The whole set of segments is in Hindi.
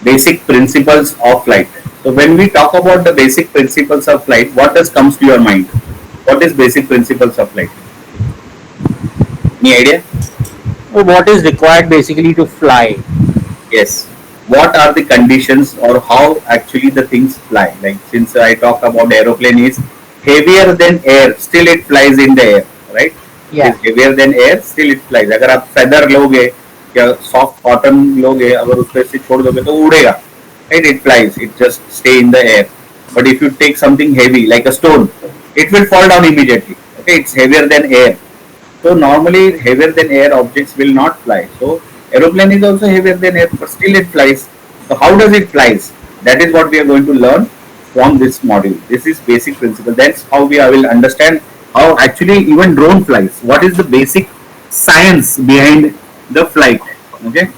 Basic principles of flight. So when we talk about the basic principles of flight, what does comes to your mind? What is basic principles of flight? Any idea? What is required basically to fly? Yes. What are the conditions or how actually the things fly? Like since I talk about aeroplane is heavier than air, still it flies in the air, right? It is Yeah. heavier than air, still it flies. अगर आप feather लोगे या soft cotton लोगे, अगर उस पे से छोड़ दोगे तो उड़ेगा, right? It flies, it just stay in the air. But if you take something heavy like a stone, it will fall down immediately. Okay, it's heavier than air. So normally heavier than air objects will not fly. So aeroplane is also heavier than air, but still it flies. So how does it flies? That is what we are going to learn from this module. This is basic principle. That's how we will understand how actually even drone flies. What is the basic science behind the flight? Okay.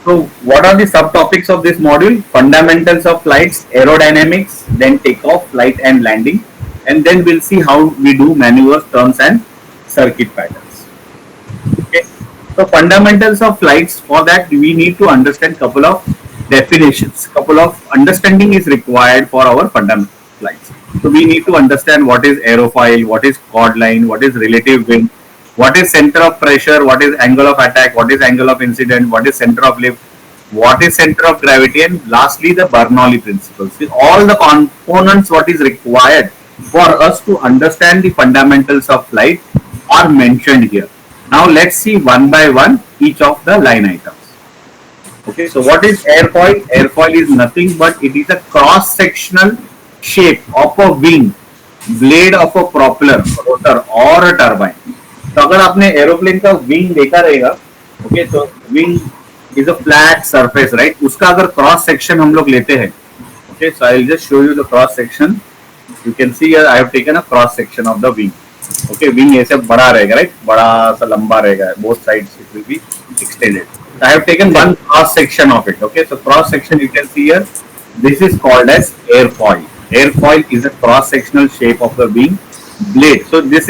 So what are the subtopics of this module? Fundamentals of flights, aerodynamics, then takeoff, flight and landing, and then we'll see how we do maneuvers, turns and circuit patterns. Okay. So fundamentals of flights, for that we need to understand couple of definitions. Couple of understanding is required for our fundamental flights. So we need to understand what is aerofoil, what is chord line, what is relative wind, what is center of pressure, what is angle of attack, what is angle of incident, what is center of lift, what is center of gravity, and lastly the Bernoulli principles. See, all the components what is required for us to understand the fundamentals of flight are mentioned here. Now let's see one by one each of the line items. Okay, so what is airfoil? Airfoil is nothing but it is a cross sectional shape of a wing, blade of a propeller, rotor or a turbine. तो अगर आपने एरोप्लेन का विंग देखा रहेगा, ओके, तो wing is a flat surface, right? उसका अगर क्रॉस सेक्शन हम लोग लेते हैं, okay, so I will just show you the cross section. You can see here I have taken a cross section of the wing. Okay, wing ऐसे बड़ा रहेगा, राइट? बड़ा सा लंबा रहेगा, both sides it will be extended. I have taken one cross section of it. Okay, so cross section you can see here. This is called as airfoil. Airfoil is a cross sectional shape of the wing blade. So this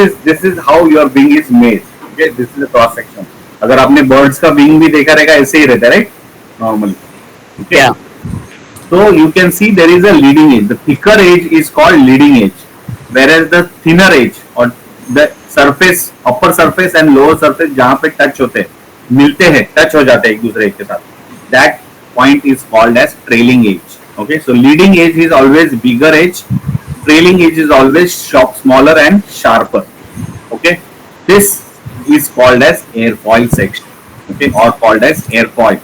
is how your wing is made. Okay, this is a cross section. अगर आपने birds का wing भी देखा रहेगा ऐसे ही रहता है, right? Normally. Okay. Yeah. So you can see there is a leading edge. The thicker edge is called leading edge, whereas the thinner edge or the surface, upper surface and lower surface जहाँ पे touch होते हैं, मिलते हैं, टच हो जाते हैं एक दूसरे के साथ, that point is called as trailing edge. Okay, so leading edge is always bigger edge, trailing edge is always smaller and sharper. Okay, this is called as airfoil section, okay, or called as airfoil.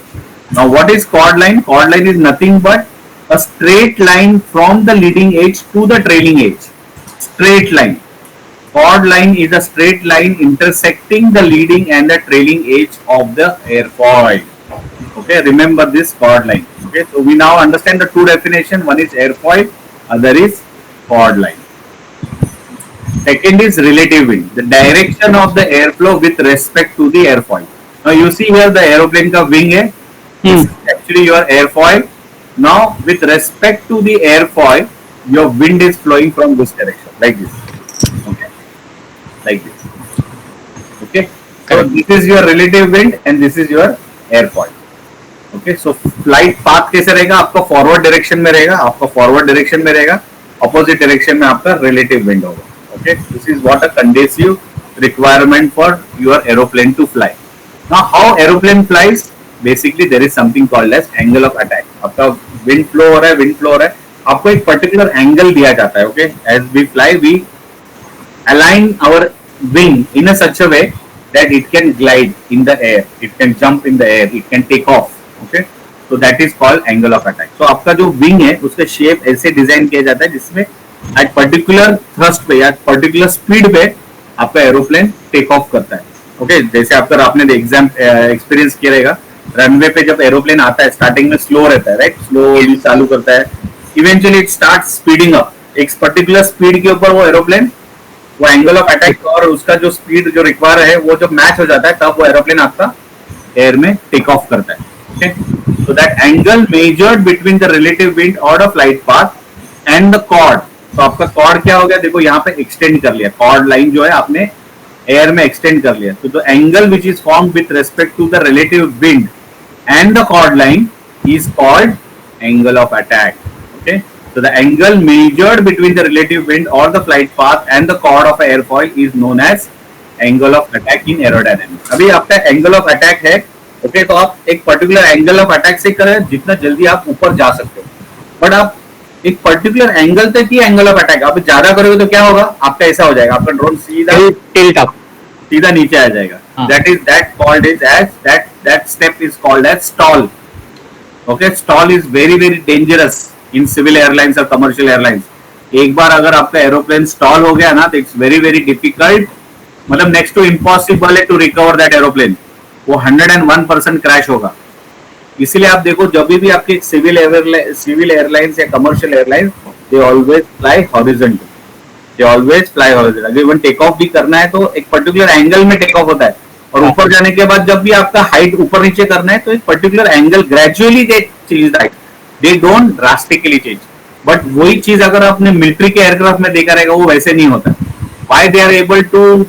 Now what is chord line? Chord line is nothing but a straight line from the leading edge to the trailing edge. Straight line. Chord line is a straight line intersecting the leading and the trailing edge of the airfoil. Okay, remember this chord line. Okay, so we now understand the two definitions. One is airfoil, other is chord line. Second is relative wind, the direction of the airflow with respect to the airfoil. Now you see here the aeroplane ka wing hai. This is actually your airfoil. Now with respect to the airfoil, your wind is flowing from this direction, like this. Okay, like this. Okay, so this is your relative wind and this is your airfoil. Okay, so flight path कैसे रहेगा? आपका फॉरवर्ड डायरेक्शन में रहेगा, आपका फॉरवर्ड डायरेक्शन में रहेगा, अपोजिट डायरेक्शन में आपका रिलेटिव विंड होगा. Okay, this is what a conducive requirement for your aeroplane to fly. Now how aeroplane flies? Basically there is something called as angle of attack. आपका wind flow हो रहा है, wind flow हो रहा है, आपको एक particular angle दिया जाता है. Okay, as we fly we align our wing in a such a way that it can glide in the air, it can jump in the air, it can take off. Okay, so that is called angle of attack. So आपका जो wing है उसका shape ऐसे डिजाइन किया जाता है जिसमें at particular thrust पे या particular speed पे आपका एरोप्लेन टेक ऑफ करता है. ओके, जैसे आपका आपने एग्जाम एक्सपीरियंस किया रहेगा, रनवे पे जब एरोप्लेन आता है स्टार्टिंग में स्लो रहता है, राइट? स्लोली चालू करता है, eventually it start speeding up. एक पर्टिकुलर स्पीड के ऊपर वो एरोप्लेन वो एंगल ऑफ अटैक और उसका जो स्पीड जो रिक्वायर है वो जब मैच हो जाता है तब वो एरोप्लेन आपका एयर में टेक ऑफ करता है. Okay, so that angle measured between the relative wind और the flight path and the chord. तो आपका कॉर्ड क्या हो गया? देखो यहाँ पे एक्सटेंड कर लिया. कॉर्ड लाइन जो है आपने एयर में एक्सटेंड कर लिया, तो the angle which is form with respect to the relative wind and the chord line is called angle of attack. Okay, so the angle measured between the relative wind or the flight path and the chord of an airfoil is known as angle of attack in aerodynamics. अभी आपका angle of attack है, ओके, तो आप एक पर्टिकुलर एंगल ऑफ अटैक से करें जितना जल्दी आप ऊपर जा सकते हो, बट आप एक पर्टिकुलर एंगल तक ही एंगल ऑफ अटैक आप ज्यादा करोगे तो क्या होगा, आपका ऐसा हो जाएगा, आपका ड्रोन सीधा टिल्ट अप, सीधा नीचे आ जाएगा. That step is called as stall. Okay, stall is very very dangerous in civil airlines or commercial airlines. एक बार अगर आपका एरोप्लेन स्टॉल हो गया ना, तो इट्स वेरी वेरी डिफिकल्ट, मतलब नेक्स्ट टू इम्पॉसिबल है टू रिकवर दैट एरोप्लेन. वो 101% क्रैश होगा. इसीलिए आप देखो, जब भी आपके सिविल एयरलाइंस या commercial airlines, they always fly horizontal. अगर इवन टेक ऑफ भी करना है तो एक पर्टिकुलर एंगल में टेक ऑफ होता है, और ऊपर जाने के बाद जब भी आपका हाइट ऊपर नीचे करना है तो एक particular angle gradually they change height, they don't drastically change. But वही चीज अगर आपने मिलिट्री के एयरक्राफ्ट में देखा रहेगा, वो वैसे नहीं होता. Why they are able to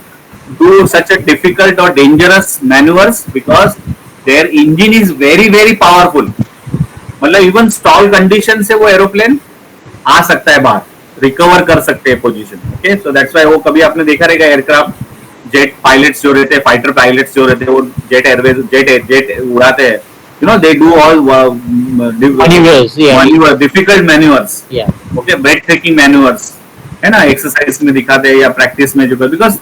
do such a difficult और dangerous manoeuvres? Because their engine is very very powerful. मतलब इवन स्टॉल कंडीशन से वो एरोप्लेन आ सकता है बाहर, रिकवर कर सकते हैं position. Okay, so that's why वो कभी आपने देखा रहेगा एयरक्राफ्ट जेट पायलट्स जो रहते हैं, फाइटर पायलट्स जो रहते हैं, वो जेट एयरवेज जेट उड़ाते हैं, you know, they do all maneuvers, difficult maneuvers, yeah, okay, breathtaking maneuvers, है ना, एक्सरसाइज में दिखाते हैं या प्रैक्टिस में जो, because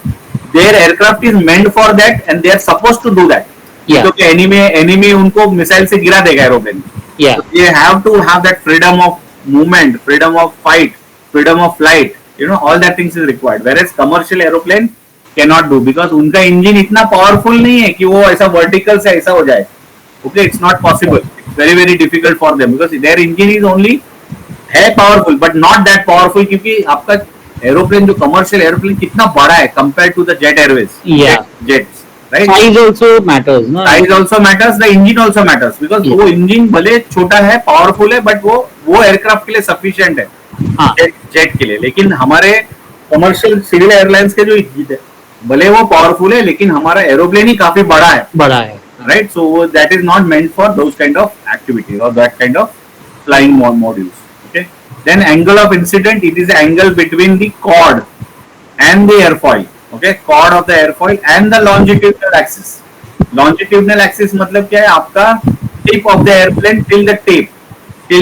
their aircraft is meant for that and they are supposed to do that. yeah, तो enemy उनको मिसाइल से गिरा देगा aeroplane. yeah, so they have to have that freedom of movement, freedom of fight, freedom of flight, you know, all that things is required, whereas commercial aeroplane cannot do, because उनका इंजन इतना पावरफुल नहीं है कि वो ऐसा वर्टिकल से ऐसा हो जाए. Okay, it's not possible. It's very very difficult for them because their engine is only है powerful but not that powerful, क्योंकि आपका एरोप्लेन जो कमर्शियल एरोप्लेन कितना बड़ा है compared to the jet airways, jets, right? Size also matters, no? Size also matters, the engine also matters, because वो इंजन भले छोटा है, पावरफुल है, बट वो एयरक्राफ्ट के लिए सफिशिएंट है, जेट के लिए. लेकिन हमारे कमर्शियल सिविल एयरलाइंस के जो इंजन है, भले वो पावरफुल है, लेकिन हमारा एरोप्लेन ही काफी बड़ा है. Right, so that is not meant for those kind of activities or that kind of flying modules. Okay, then angle of incident, it is the angle between the chord and the airfoil. Okay, chord of the airfoil and the longitudinal axis. Longitudinal axis मतलब क्या है, आपका tip of the airplane till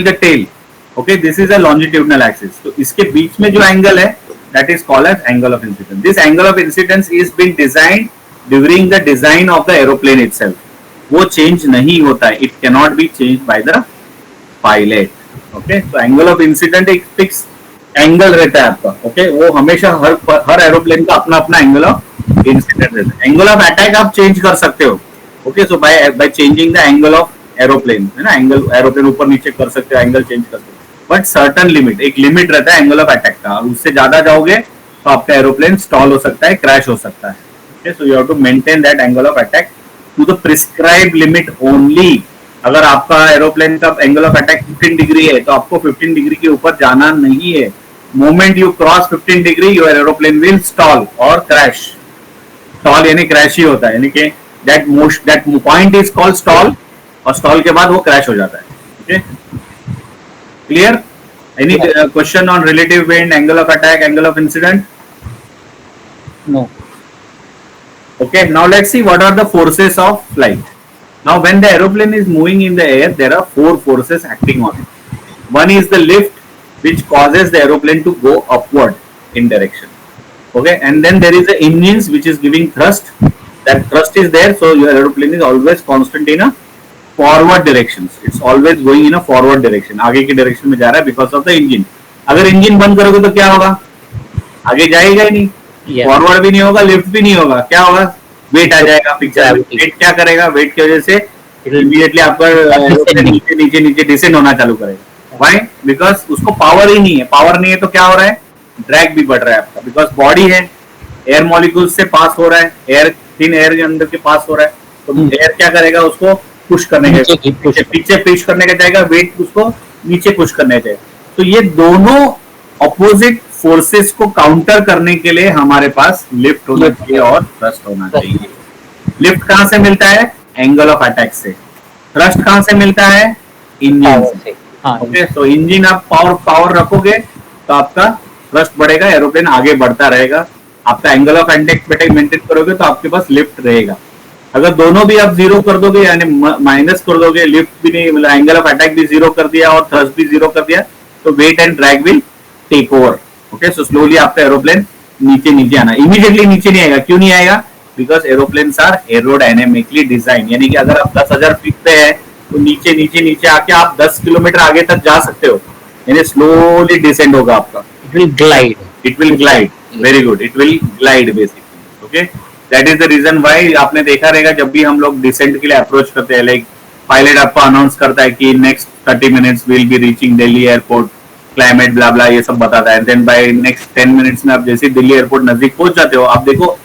the tail. Okay, this is a longitudinal axis. तो इसके बीच में जो एंगल है, that is called as angle of incidence. This angle of incidence is been designed during the design of the aeroplane itself. वो चेंज नहीं होता है, it cannot be change by the pilot. Okay, तो एंगल ऑफ इंसिडेंट एक फिक्स एंगल रहता है आपका. ओके, वो हमेशा हर एरोप्लेन का अपना अपना एंगल ऑफ इंसिडेंट रहता है. एंगल ऑफ अटैक आप चेंज कर सकते हो. Okay, so by changing the angle of aeroplane, है ना, एंगल एरोप्लेन ऊपर नीचे कर सकते हो, एंगल चेंज कर सकते हो, बट सर्टन लिमिट, एक लिमिट रहता है एंगल ऑफ अटैक का. उससे ज्यादा जाओगे तो आपका एरोप्लेन स्टॉल हो सकता है, क्रैश हो सकता है. Okay, so you have to maintain that angle of attack to the prescribed limit only. अगर आपका एरोप्लेन का एंगल ऑफ अटैक 15 डिग्री है, तो आपको 15 डिग्री के ऊपर जाना नहीं है. Moment you cross 15 degree, your aeroplane will stall और क्रैश. स्टॉल यानी क्रैश ही होता है, यानी कि that point is called stall, और स्टॉल के बाद वो क्रैश हो जाता है. Okay, clear? Any question on relative wind, angle of attack, angle of incident? No. Okay, now let's see what are the forces of flight. Now when the aeroplane is moving in the air, there are four forces acting on it. One is the lift, which causes the aeroplane to go upward in direction. Okay, and then there is the engines which is giving thrust. That thrust is there, so your aeroplane is always constant in a forward directions. It's always going in a forward direction. आगे की direction में जा रहा है because of the engine. अगर engine बंद करोगे तो क्या होगा? आगे जाएगा ही नहीं. फॉरवर्ड भी नहीं होगा, लिफ्ट भी नहीं होगा. क्या होगा? वेट आ जाएगा पिक्चर. वेट क्या करेगा? वेट की वजह से इमीडिएटली आपका नीचे नीचे नीचे डिसेंड होना चालू करेगा. व्हाई? बिकॉज उसको पावर ही नहीं है. पावर नहीं है तो क्या हो रहा है? ड्रैग भी बढ़ रहा है आपका, बिकॉज बॉडी है, एयर मॉलिक्यूल्स से पास हो रहा है, एयर थिन एयर के अंदर के पास हो रहा है, तो एयर क्या करेगा? उसको पुश करने का, पीछे पुश करने का जाएगा, वेट उसको नीचे पुश करने का जाएगा. तो ये दोनों ऑपोजिट फोर्सेस को काउंटर करने के लिए हमारे पास लिफ्ट होना चाहिए और थ्रस्ट होना चाहिए। लिफ्ट कहां से मिलता है? एंगल ऑफ अटैक से। थ्रस्ट कहां से मिलता है? इंजन Power से। से। हाँ, ओके, तो इंजन आप पावर रखोगे तो आपका थ्रस्ट बढ़ेगा, एरोप्लेन आगे बढ़ता रहेगा। आपका एंगल ऑफ अटैक मेंटेन करोगे तो आपके पास लिफ्ट रहेगा। अगर दोनों भी आप जीरो कर दोगे, यानी माइनस कर दोगे, लिफ्ट भी नहीं, मतलब एंगल ऑफ अटैक भी जीरो कर दिया और थ्रस्ट भी जीरो कर दिया, तो weight and drag will take over. Okay, so slowly आपका एरोप्लेन नीचे नीचे आना, इमीडिएटली नीचे नहीं आएगा। क्यों नहीं आएगा? बिकॉज एरोप्लेन्स आर एरोडायनेमिकली डिजाइन, यानी कि अगर आप 10,000 फीट पे है तो नीचे नीचे नीचे आके आप 10 किलोमीटर आगे तक जा सकते हो, यानी स्लोली डिसेंड होगा आपका। it will glide. It will glide. Very good. It will glide basically. Okay. That is the reason why आपने देखा रहेगा जब भी हम लोग डिसेंट के लिए अप्रोच करते हैं, लाइक पायलट आपको अनाउंस करता है कि next 30 minutes will be reaching Delhi airport, climate blah blah ये सब बताता है। देन बाय नेक्स्ट 10 मिनट्स में आप जैसे दिल्ली एयरपोर्ट नजदीक पहुंच जाते हो, आप देखो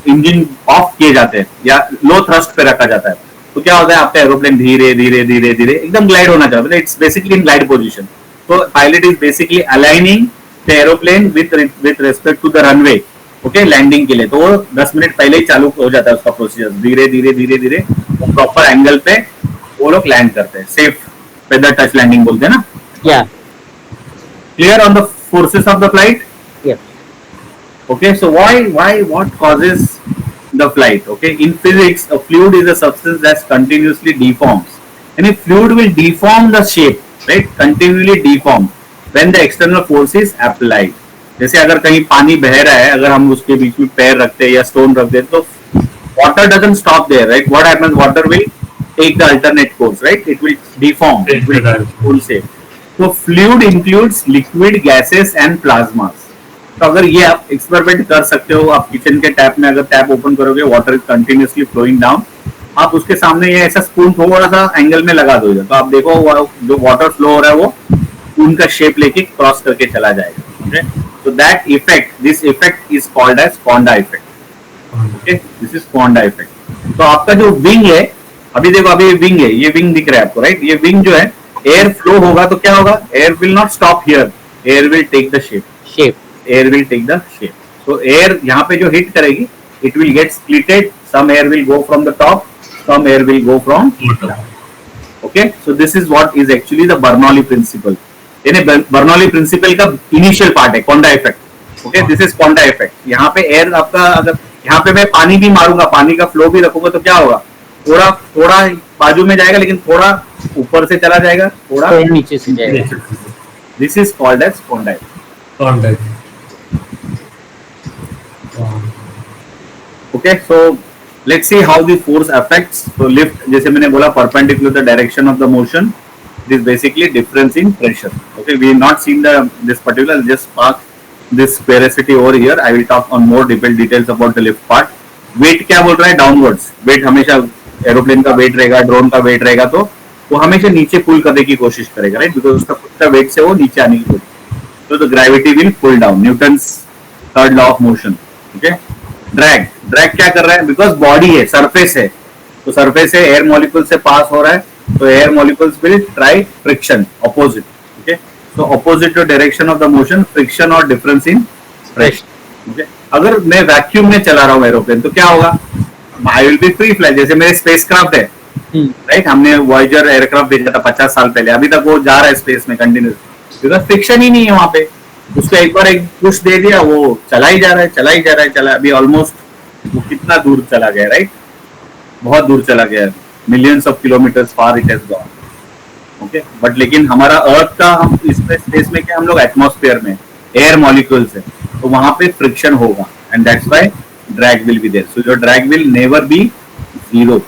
इंजन ऑफ किए जाते हैं या लो थ्रस्ट पे रखा जाता है, तो क्या होता है? आपका एरोप्लेन धीरे धीरे धीरे धीरे एकदम ग्लाइड होना चाहिए, it's basically in glide position. तो pilot is basically aligning the aeroplane with respect to the runway, okay, landing के लिए। तो वो 10 मिनट पहले ही चालू हो जाता है उसका प्रोसीजर, धीरे धीरे धीरे धीरे वो प्रॉपर एंगल पे वो लोग लैंड करते हैं, सेफ फेदर टच लैंडिंग बोलते हैं ना। Yeah. Clear on the forces of the flight? Yeah. Okay, so what causes the flight? Okay, in physics, a fluid is a substance that continuously deforms. And a fluid will deform the shape, right? Continually deform when the external force is applied. जैसे अगर कहीं पानी बह रहा है, अगर हम उसके बीच में पैर रखते हैं या स्टोन रखते हैं, तो water doesn't stop there, right? What happens? Water will take the alternate course, right? It will deform, it will full shape. So fluid includes liquid, gases and plasmas. तो अगर ये आप एक्सपेरिमेंट कर सकते हो, आप किचन के टैप में अगर टैप ओपन करोगे, water is continuously flowing down, आप उसके सामने ये ऐसा स्पून थोड़ा सा एंगल में लगा दोगे, तो आप देखो जो वाटर फ्लो हो रहा है वो स्पून का शेप लेके क्रॉस करके चला जाएगा। Okay, so that effect, this effect is called as Fonda effect. Okay, this is Fonda effect. तो आपका जो विंग है, अभी देखो अभी विंग है, ये विंग दिख रहा है आपको, राइट? ये विंग जो है, एयर फ्लो होगा तो क्या होगा? Air will not stop here, air will take the shape, air will take the shape. तो एयर यहाँ पे जो हिट करेगी, it will get splitted, some air will go from the top, some air will go from okay. So this is what is actually the Bernoulli principle. यानी बर्नौली प्रिंसिपल का इनिशियल पार्ट है Coanda effect. Okay, this is Coanda effect. यहाँ पे एयर आपका, अगर यहाँ पे मैं पानी भी मारूंगा, पानी का फ्लो भी रखूंगा, तो क्या होगा? थोड़ा थोड़ा बाजू में जाएगा, लेकिन थोड़ा ऊपर से चला जाएगा, थोड़ा नीचे से जाएगा। This is called as Coanda effect. Okay, so let's see how the force affects. तो लिफ्ट, जैसे मैंने बोला, perpendicular the direction of the motion, this basically difference in pressure. Okay, we have not seen this particular, just park this sphericity over here. I will talk on more details about the lift part. Weight क्या बोल रहा है? Downwards. Weight हमेशा एरोप्लेन का वेट रहेगा, ड्रोन का वेट रहेगा, तो वो हमेशा नीचे पुल करने की कोशिश करेगा, राइट? बिकॉज उसका खुद का वेट से वो नीचे आने की कोशिश, तो the gravity will pull down, Newton's third law of motion. Okay, drag क्या कर रहा है? बिकॉज बॉडी है, सरफेस है, तो सरफेस से एयर मॉलिक्यूल से पास हो रहा है, तो air molecules will try friction, opposite. Okay, so opposite to direction of the motion, friction और डिफरेंस इन प्रेशर। ओके, अगर मैं वैक्यूम में चला रहा हूँ एरोप्लेन, तो क्या होगा? आई विल बी फ्री फ्लाई, जैसे मेरे स्पेसक्राफ्ट है, राइट? हमने वॉयेजर एयरक्राफ्ट भेजा था 50 साल पहले, अभी तक वो जा रहा है स्पेस में कंटिन्यूस, बिकॉज फ्रिक्शन ही नहीं है वहां पे। उसको एक बार एक पुश दे दिया, वो चला ही जा रहा है, चला ही जा रहा है, चला। अभी ऑलमोस्ट वो कितना दूर चला गया, राइट? बहुत दूर चला गया, millions of kilometres far it has gone. Okay, but लेकिन हमारा अर्थ का, हम इसमें स्पेस में क्या, हम लोग एटमॉस्फेयर में, एयर मॉलिक्यूल्स है, तो वहां पे फ्रिक्शन होगा, and that's why drag will be there. So your drag will never be zero.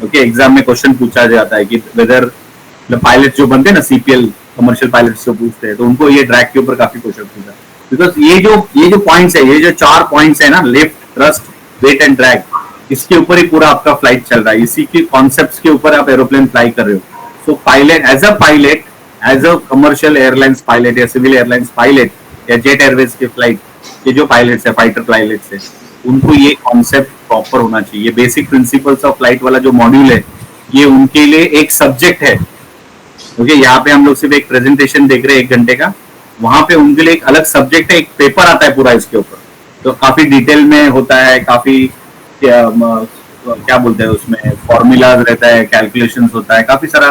Okay, exam में क्वेश्चन पूछा जाता है कि वेदर पायलट जो बनते हैं ना, सीपीएल कमर्शियल पायलट्स जो पूछते हैं, तो उनको ये ड्रैग के ऊपर काफी क्वेश्चन पूछा, बिकॉज ये जो पॉइंट्स है, ये जो 4 पॉइंट्स है ना, lift, thrust, weight and drag, इसके ऊपर ही पूरा आपका फ्लाइट चल रहा है, इसी के कॉन्सेप्ट्स के ऊपर आप एरोप्लेन फ्लाई कर रहे हो। So pilot, as a commercial airlines pilot या सिविल एयरलाइंस पायलट या जेट एयरवेज के फ्लाइट के जो पायलट्स है, फाइटर पायलट्स है, उनको ये कॉन्सेप्ट प्रॉपर होना चाहिए। ये बेसिक प्रिंसिपल्स ऑफ फ्लाइट वाला जो मॉड्यूल है, ये उनके लिए एक सब्जेक्ट है। ओके, यहाँ पे हम लोग सिर्फ एक प्रेजेंटेशन देख रहे हैं 1 घंटे का, वहां पे उनके लिए एक अलग सब्जेक्ट है, एक पेपर आता है पूरा इसके ऊपर, तो काफी डिटेल में होता है, काफी क्या बोलते हैं उसमें फॉर्मूलाज रहता है, कैलकुलेशंस होता है, काफी सारा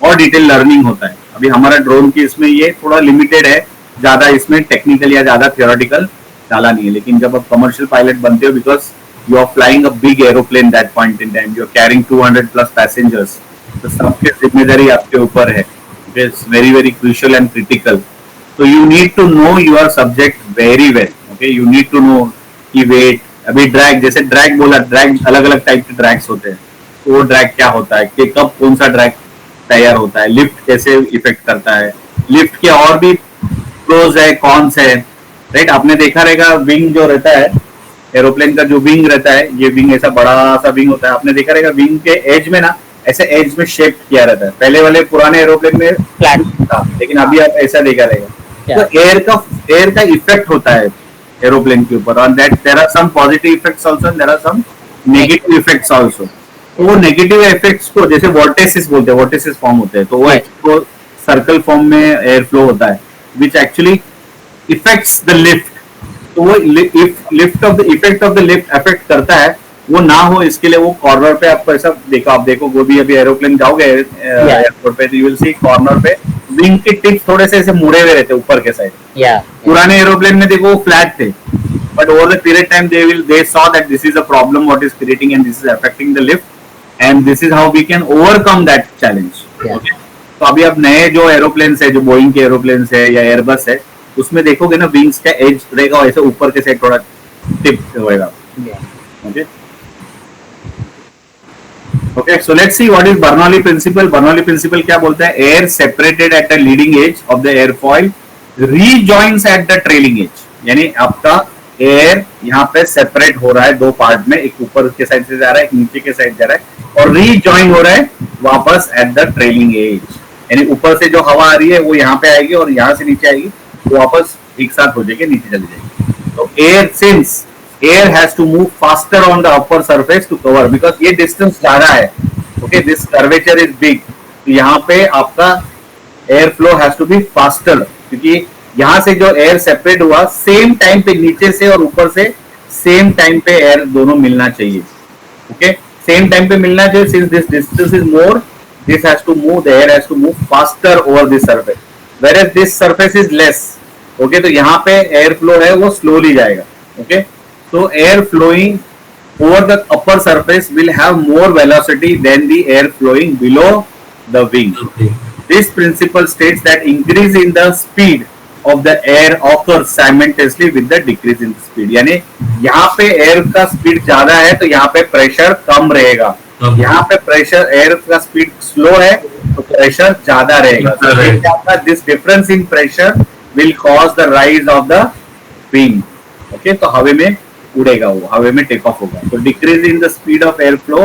और डिटेल लर्निंग होता है। अभी हमारा ड्रोन की इसमें ये थोड़ा लिमिटेड है, ज्यादा इसमें टेक्निकल या ज्यादा थियोरेटिकल डाला नहीं है, लेकिन जब आप कमर्शियल पायलट बनते हो, because you are flying a big aeroplane that point in time, you are carrying 200 plus passengers, तो सबके जिम्मेदारी आपके ऊपर है, it's very very crucial and critical. So you need to know your subject very well. Okay, you need to know कि weight, अभी ड्रैग, जैसे ड्रैग बोला, ड्रैग अलग अलग टाइप के ड्रैग्स होते हैं, तो वो ड्रैग क्या होता है, कि कब कौन सा ड्रैग तैयार होता है, लिफ्ट कैसे इफेक्ट करता है, लिफ्ट के और भी प्रोज है कॉन्स है, राइट। आपने देखा रहेगा विंग जो रहता है, एरोप्लेन का जो विंग रहता है, ये विंग ऐसा बड़ा सा विंग होता है, आपने देखा रहेगा विंग के एज में ना ऐसे एज में शेप किया रहता है, पहले वाले पुराने एरोप्लेन में फ्लैट था, लेकिन अभी आप ऐसा देखा रहेगा। तो एयर का इफेक्ट होता है एरोप्लेन के ऊपर, और that there are some positive effects also and there are some negative effects also. तो वो नेगेटिव इफेक्ट्स को जैसे वोर्टिसेस बोलते हैं, वोर्टिसेस फॉर्म होते हैं, तो वो सर्कल फॉर्म में एयर फ्लो होता है, which actually effects the lift. तो वो lift off the effect of the lift affect करता है, वो ना हो इसके लिए वो कॉर्नर पे आपको ऐसा देखो, आप देखो वो भी अभी एरोप्लेन जाओगे एयरपोर्ट पे, यू विल सी कॉर्नर पे विंग के टिप्स थोड़े से ऐसे मुड़े हुए रहते ऊपर के साइड। पुराने एरोप्लेन में देखो वो फ्लैट थे, but over the period time they saw that this is a problem what is creating and this is affecting the lift, and this is how we can overcome that challenge. तो अभी अब नए जो एरोप्लेन है, जो बोइंग के एरोप्लेन है या एयरबस है, उसमें देखोगे ना विंग्स का एज रहेगा ऐसे ऊपर के साइड थोड़ा टिप होएगा। Okay, Okay, so let's see what is Bernoulli principle. Bernoulli principle क्या बोलता है? Air separated at the leading edge of the airfoil rejoins at the trailing edge. यानी आपका एयर यहाँ पे सेपरेट हो रहा है दो पार्ट में, एक ऊपर के साइड से जा रहा है, एक नीचे के साइड जा रहा है, और रीजॉइन हो रहा है वापस एट द ट्रेलिंग एज। यानी ऊपर से जो हवा आ रही है वो यहाँ पे आएगी और यहाँ से नीचे आएगी, तो वापस एक साथ हो जाएगी, नीचे चली जाएगी। तो air since air has to move faster on the upper surface to cover, because ये distance ज्यादा है, okay, this curvature is big, तो यहाँ पे आपका air flow has to be faster, क्योंकि यहाँ से जो air separate हुआ सेम टाइम पे नीचे से और ऊपर से सेम टाइम पे air दोनों मिलना चाहिए, okay, सेम टाइम पे मिलना चाहिए। since this distance is more, this has to move, the air has to move faster over this surface, whereas this surface is less, okay, तो यहाँ पे air flow है वो slowly जाएगा, okay। So air flowing over the upper surface will have more velocity than the air flowing below the wing. This principle states that increase in the speed of the air occurs simultaneously with the decrease in the speed. यानी यहाँ पे air का speed ज्यादा है तो यहाँ पे pressure कम रहेगा, यहाँ पे pressure air का speed slow है तो pressure ज्यादा रहेगा। So this difference in pressure will cause the rise of the wing. Okay, तो हवा में उड़ेगा, वो हवा में टेक ऑफ होगा। तो decrease in the speed of air flow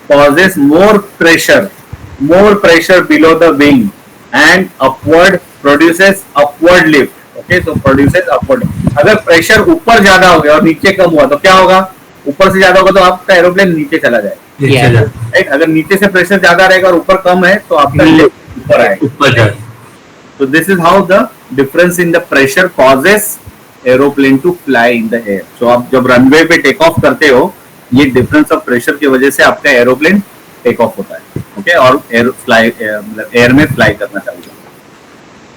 causes more pressure below the wing and upward produces upward lift. Okay, तो प्रोड्यूसेस अपवर्ड। अगर प्रेशर ऊपर ज्यादा हो गया और नीचे कम हुआ तो क्या होगा? ऊपर से ज्यादा होगा तो आपका एरोप्लेन नीचे चला जाएगा, राइट। अगर नीचे से प्रेशर ज्यादा रहेगा और ऊपर कम है तो आपका लिफ्ट ऊपर आएगा। तो this is how the difference in the pressure causes aeroplane to fly in the air. So आप जब रनवे पे टेक ऑफ करते हो, ये डिफरेंस ऑफ प्रेशर की वजह से आपका एरोप्लेन टेक ऑफ होता है, ओके, और एयर में फ्लाई करना चाहिए,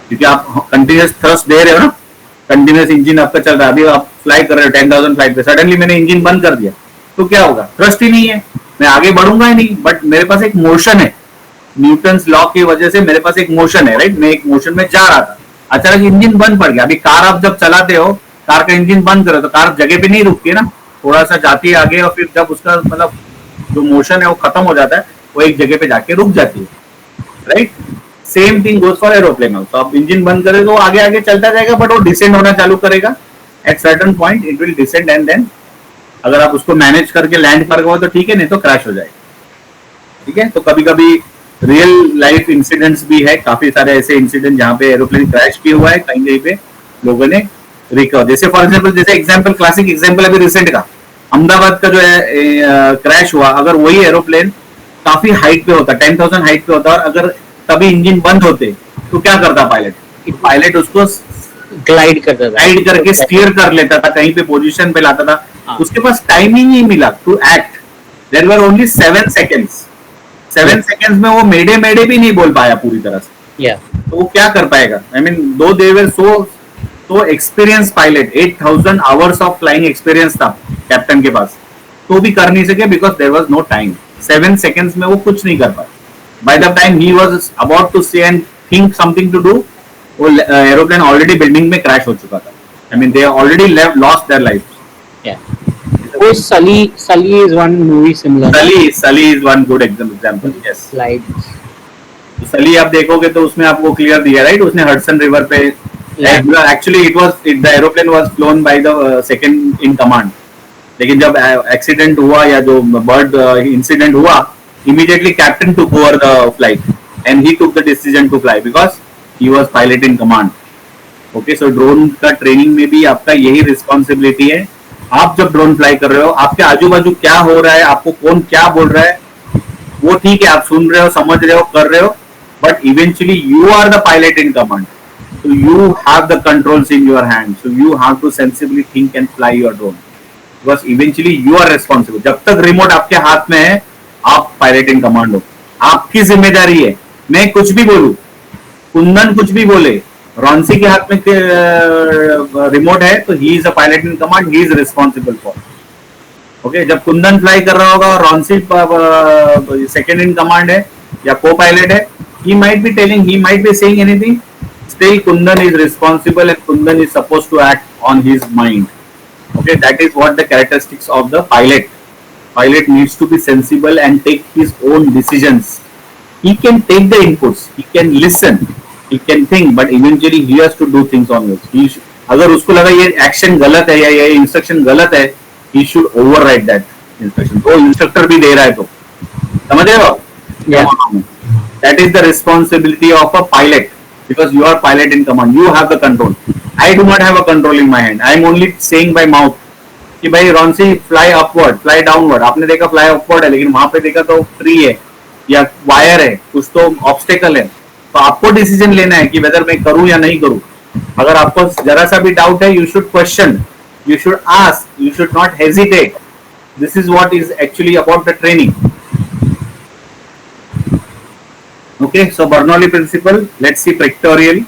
क्योंकि आप कंटिन्यूस थ्रस्ट दे रहे हो ना, कंटिन्यूस इंजन आपका चल रहा है। अभी आप फ्लाई कर रहे हो 10,000 फ्लाइट पे, सडनली मैंने इंजन बंद कर दिया तो क्या होगा? थ्रस्ट ही नहीं है, मैं आगे बढ़ूंगा ही नहीं, बट मेरे पास एक मोशन है, न्यूटन्स लॉ की वजह से मेरे पास एक मोशन है, राइट। मैं एक मोशन में जा रहा था, अचानक इंजन बंद पड़ गया। अभी कार आप जब चलाते हो, कार का इंजन बंद करो तो कार जगह पे नहीं रुकती है ना, थोड़ा सा जाती है आगे, और फिर जब उसका मतलब जो मोशन है वो खत्म हो जाता है, वो एक जगह पे जाके रुक जाती है, right. Same thing goes for aeroplane. तो आप इंजन बंद करें तो आगे आगे चलता जाएगा, बट वो डिसेंड होना चालू करेगा। At certain point it will descend and then अगर आप उसको मैनेज करके लैंड कर गए तो ठीक है, नहीं तो क्रैश हो जाएगा, ठीक है। तो कभी कभी रियल लाइफ इंसिडेंट्स भी है, काफी सारे ऐसे इंसिडेंट जहाँ पे एरोप्लेन क्रैश किया हुआ है, कहीं कहीं पे लोगों ने रिकवर। जैसे फॉर एग्जांपल, जैसे एग्जांपल, क्लासिक एग्जांपल अभी रिसेंट का अहमदाबाद का जो है क्रैश हुआ, अगर वही एरोप्लेन काफी हाइट पे होता, 10,000 हाइट पे होता, और अगर तभी इंजन बंद होते तो क्या करता पायलट? पायलट उसको ग्लाइड करता था, गाइड करके स्टीयर कर लेता था, कहीं पे पोजीशन पे लाता था. हाँ. उसके पास टाइमिंग ही मिला to act. There were only 7 seconds. 7 seconds में वो मेडे मेडे भी नहीं बोल पाया पूरी तरह से. Yeah. तो वो क्या कर पाएगा? I mean though they were so experienced pilot, 8,000 hours of flying experience था कैप्टन के पास, तो भी कर नहीं सके because there was no time. 7 seconds में वो कुछ नहीं कर पाया. By the time he was about to say and think something to do, वो एरोप्लेन ऑलरेडी बिल्डिंग में क्रैश हो चुका था. I mean they already lost their life. Yeah. Oh, Sully is one movie similar. Sully is one good example. Yes. Slides. सली आप देखोगे तो उसमें आपको क्लियर दिया, राइट? उसने हडसन रिवर पे actually the aeroplane was flown by the second in command. लेकिन जब एक्सीडेंट हुआ या जो बर्ड इंसिडेंट हुआ, immediately captain took over the flight and he took the decision to fly because he was pilot in command. Okay, so drone का ट्रेनिंग में भी आपका यही रिस्पॉन्सिबिलिटी है. आप जब ड्रोन फ्लाई कर रहे हो, आपके आजू बाजू क्या हो रहा है, आपको कौन क्या बोल रहा है, वो ठीक है, आप सुन रहे हो, समझ रहे हो, कर रहे हो, but eventually you are the pilot in command, so you have the controls in your hand, so you have to sensibly think and fly your drone because eventually you are responsible. जब तक रिमोट आपके हाथ में है, आप पायलट इन कमांड हो, आपकी जिम्मेदारी है. मैं कुछ भी बोलूं, कुंदन कुछ भी बोले, रॉन्सी के हाथ में रिमोट है, तो he is a pilot in command, he is responsible for. Okay, जब कुंदन फ्लाई कर रहा होगा और रॉन्सी सेकंड इन कमांड है या को पायलट है, he might be telling, he might be saying anything, still Kundan is responsible and Kundan is supposed to act on his mind. Okay, that is what the characteristics of the pilot. Pilot needs to be sensible and take his own decisions. He can take the inputs, he can listen, he can think, but eventually he has to do things on his. अगर उसको लगा ये एक्शन गलत है या ये इंस्ट्रक्शन गलत है, he should override that instruction. वो इंस्ट्रक्टर भी दे रहा है तो समझ रहे हो? Yeah. That is the responsibility of a pilot because you are pilot in command. You have the control. I do not have a control in my hand. I am only saying by mouth कि भाई रॉन्सी fly upward, fly downward. आपने देखा fly upward है, लेकिन वहां पे देखा तो tree है या वायर है, कुछ तो ऑब्स्टेकल है. तो आपको डिसीजन लेना है कि वेदर मैं करूं या नहीं करूं. अगर आपको जरा सा भी डाउट है, you should question, you should ask, you should not hesitate. This is what is actually about the training. Okay, so Bernoulli principle. Let's see pictorially.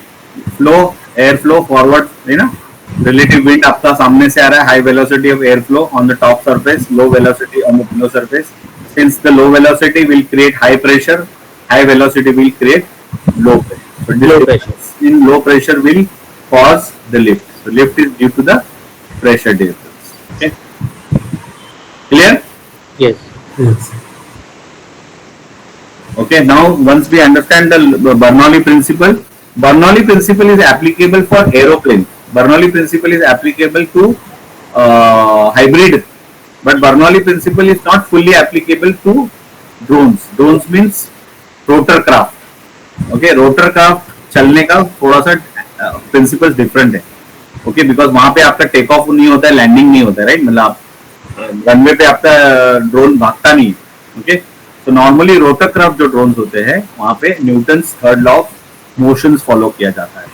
Flow, air flow, forward, you know, relative wind आपका सामने से आ रहा है. High velocity of air flow on the top surface, low velocity on the below surface. Since the low velocity will create high pressure, high velocity will create low pressure. So low pressure in low pressure will cause the lift. So lift is due to the pressure difference. Okay, clear? Yes. Yes. Okay, now once we understand the Bernoulli principle is applicable for aeroplane. Bernoulli principle is applicable to hybrid, but Bernoulli principle is not fully applicable to drones. Drones means rotor craft. Okay, rotor craft चलने का थोड़ा सा principles different है. Okay, because वहाँ पे आपका टेक ऑफ नहीं होता है, लैंडिंग नहीं होता है, राइट? मतलब रनवे पे आपका ड्रोन भागता नहीं है. ओके, तो नॉर्मली रोटर क्राफ्ट जो ड्रोन्स होते हैं, वहां पे Newton's third law of motion follow किया जाता है.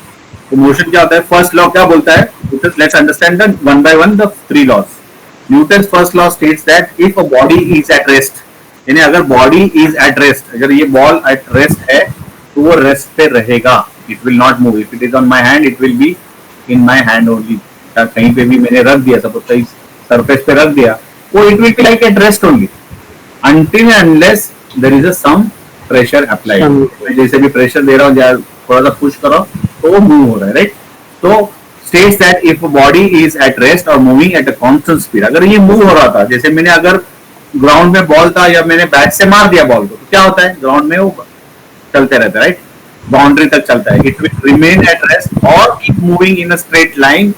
तो मोशन क्या होता है? फर्स्ट लॉ क्या बोलता है? Let's understand the one by one the 3 laws. Newton's first law states that if a body is at rest, यानी अगर बॉडी इज एट रेस्ट, अगर ये बॉल एट रेस्ट है तो वो रेस्ट पे रहेगा. It will not move. If it is on my hand, it will be in my hand only. कहीं पे भी मैंने रख दिया, सपोज कहीं सरफेस पे रख दिया, वो it will be like at rest only until and unless there is a some pressure applied. जैसे भी प्रेशर दे रहा हूँ, या थोड़ा सा पुश करो तो वो मूव हो रहा है, राइट? तो states that if a body is at rest or moving at a constant speed, अगर ये मूव हो रहा था, जैसे मैंने अगर ग्राउंड में बॉल था या मैंने बैट से मार दिया बॉल को, तो क्या होता है? ग्राउंड में वो चलते रहता है, राइट? बाउंड्री तक चलता है. It will remain at rest or keep moving in a straight line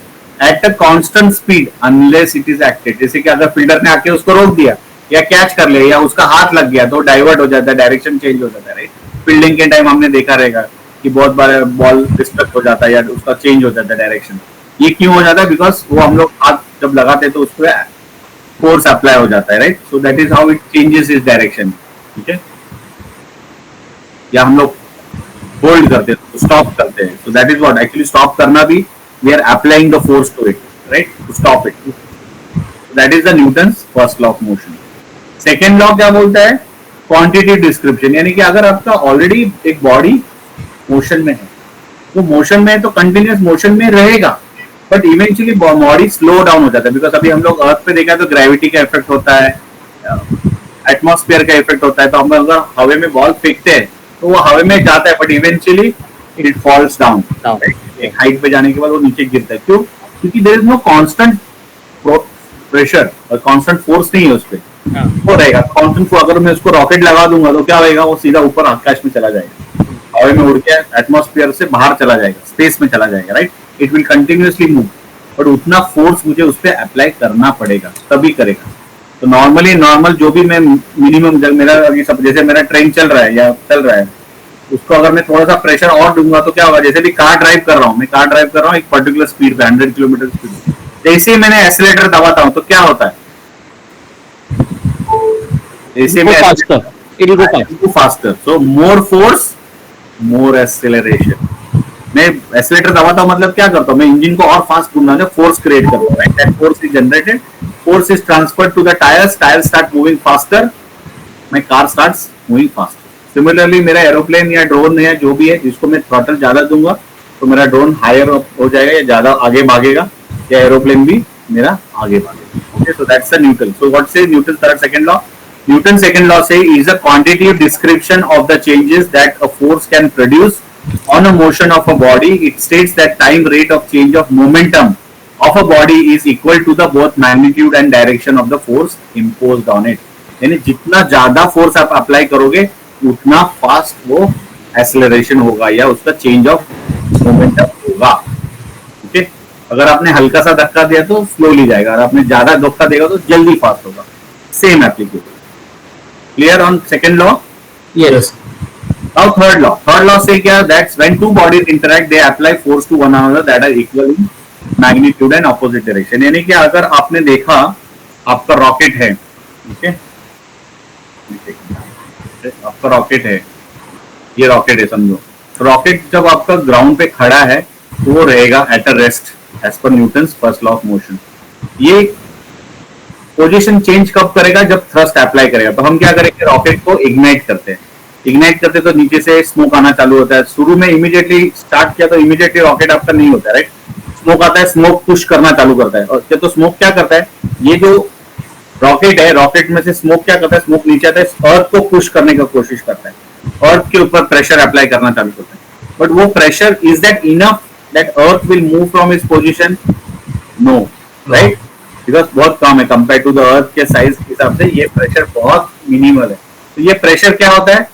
at a constant speed unless it is acted. जैसे कि अगर फील्डर ने आके उसको रोक दिया या कैच कर ले या उसका हाथ लग गया तो डाइवर्ट हो जाता है, डायरेक्शन चेंज हो जाता है, राइट? फील्डिंग के टाइम हमने देखा रहेगा कि बहुत बार बॉल डिस्ट्रैक्ट हो जाता है या उसका चेंज हो जाता है डायरेक्शन. ये क्यों हो जाता है? बिकॉज वो हम लोग हाथ जब लगाते हैं तो उस पर फोर्स अप्लाई हो जाता है, right? So that is how it changes is direction. ठीक है, या हम लोग होल्ड करते हैं, स्टॉप करते हैं. So that is what actually stop करना भी we are applying the force to it, right, to stop it. That is the Newton's first law of motion. Second law क्या बोलता है? क्वांटिटी डिस्क्रिप्शन, यानी कि अगर आपका ऑलरेडी एक बॉडी मोशन में है, तो मोशन में तो कंटिन्यूस मोशन में रहेगा, but eventually body slow down हो जाता है. बिकॉज अभी हम लोग अर्थ पे देखा तो ग्रेविटी का इफेक्ट होता है, एटमॉस्फेयर का इफेक्ट होता है. तो हम अगर हवा में बॉल फेंकते हैं तो वो हवा में जाता है, but eventually it falls down. एक हाइट पे जाने के बाद वो नीचे गिरता है. क्यों? क्योंकि there is no constant pressure और कांस्टेंट फोर्स नहीं है उस पर. वो रहेगा कांस्टेंट. अगर मैं उसको रॉकेट लगा दूंगा तो क्या होगा? वो सीधा ऊपर आकाश में चला जाएगा, हवा में उड़ के एटमॉस्फेयर से बाहर चला जाएगा, स्पेस में चला जाएगा, right. It will continuously move, but उतना फोर्स मुझे उस पर अप्लाई करना पड़ेगा, तभी करेगा. तो नॉर्मल जो भी मैं मिनिमम, जब मेरा जैसे मेरा ट्रेन चल रहा है या चल रहा है, उसको अगर मैं थोड़ा सा प्रेशर और दूंगा तो क्या होगा? जैसे भी कार ड्राइव कर रहा हूँ एक पर्टिकुलर स्पीड पे 100 किलोमीटर स्पीड, जैसे ही मैंने एक्सीलरेटर दबाता हूँ तो क्या होता है? जैसे मैं फास्टर, सो मोर फोर्स मोर एक्सेलरेशन. मैं एक्सीलरेटर दबाता हूँ मतलब क्या करता हूँ? मैं इंजन को और फास्ट घूमना, फोर्स क्रिएट करता हूँ, right. That force is generated, force is transferred to the tyres start moving faster, my car starts moving faster. Similarly मेरा एरोप्लेन या ड्रोन या जो भी है, जिसको मैं थ्रॉटल ज्यादा दूंगा तो मेरा ड्रोन हायर हो जाएगा या ज्यादा आगे भागेगा, या एरोप्लेन भी मेरा आगे भागेगा. Okay, so that's the Newton. So what say Newton third second law? Newton's second law say is a quantitative description of the changes that a force can produce on a motion of a body. It states that time rate of change of momentum of a body is equal to the both magnitude and direction of the force imposed on it. यानी जितना ज्यादा फोर्स आप अप्लाई करोगे उतना फास्ट वो एक्सेलरेशन होगा या उसका चेंज ऑफ मोमेंटम होगा. ओके, अगर आपने हल्का सा धक्का दिया तो स्लोली जाएगा, अगर आपने ज्यादा धक्का देगा तो जल्दी फास्ट होगा. Same application. Clear on second law? Yes. Now third law. Third law say क्या? That's when two bodies interact, they apply force to one another that are equal in magnitude and opposite direction. यानी कि अगर आपने देखा आपका रॉकेट है, ठीक है, आपका रॉकेट है, ये रॉकेट है समझो. रॉकेट जब आपका ग्राउंड पे खड़ा है तो वो रहेगा at a rest as per Newton's first law of motion. ये पोजीशन चेंज कब करेगा? जब थ्रस्ट अप्लाई करेगा. तो हम क्या करेंगे? रॉकेट को इग्नाइट करते हैं तो नीचे से स्मोक आना चालू होता है. शुरू में इमीडिएटली स्टार्ट किया तो इमीडिएटली रॉकेट आपका नहीं होता है, राइट. स्मोक आता है, स्मोक पुश करना चालू करता है. और तो स्मोक क्या करता है? ये जो रॉकेट है, रॉकेट में से स्मोक क्या करता है? स्मोक नीचे आता है, अर्थ को पुश करने की कोशिश करता है, अर्थ के ऊपर प्रेशर अप्लाई करना चालू करता है. बट वो pressure, is that enough that earth will move from its position? No, right. Because बहुत कम है कंपेयर टू द अर्थ के साइज के हिसाब से, ये प्रेशर बहुत मिनिमल है. तो ये प्रेशर क्या होता है?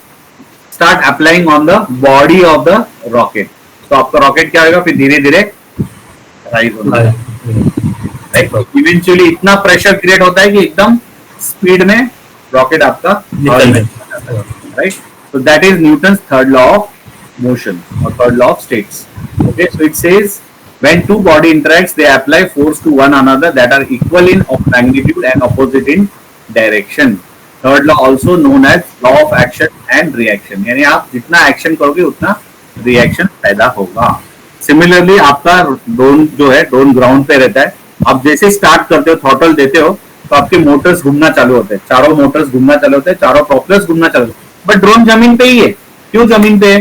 Start applying on the body of the rocket. तो आपका रॉकेट क्या होगा? फिर धीरे धीरे राइज होता है, राइट. इवेंचुअली इतना प्रेशर क्रिएट होता है कि एकदम स्पीड में रॉकेट आपका right. So that is Newton's third law of motion or third law of states. Okay, so it says when two body interacts, they apply force to one another that are equal in magnitude and opposite in direction. Third law also known as law of action and reaction. यानी आप जितना एक्शन करोगे उतना रिएक्शन पैदा होगा. सिमिलरली आपका ड्रोन जो है, ड्रोन ग्राउंड पे रहता है. आप जैसे स्टार्ट करते हो, थ्रॉटल देते हो, तो आपके मोटर्स घूमना चालू होते हैं, चारों मोटर्स घूमना चालू होते हैं, चारों प्रोपेलर्स घूमना चालू होते हैं. बट ड्रोन जमीन पे ही है. क्यों जमीन पे है?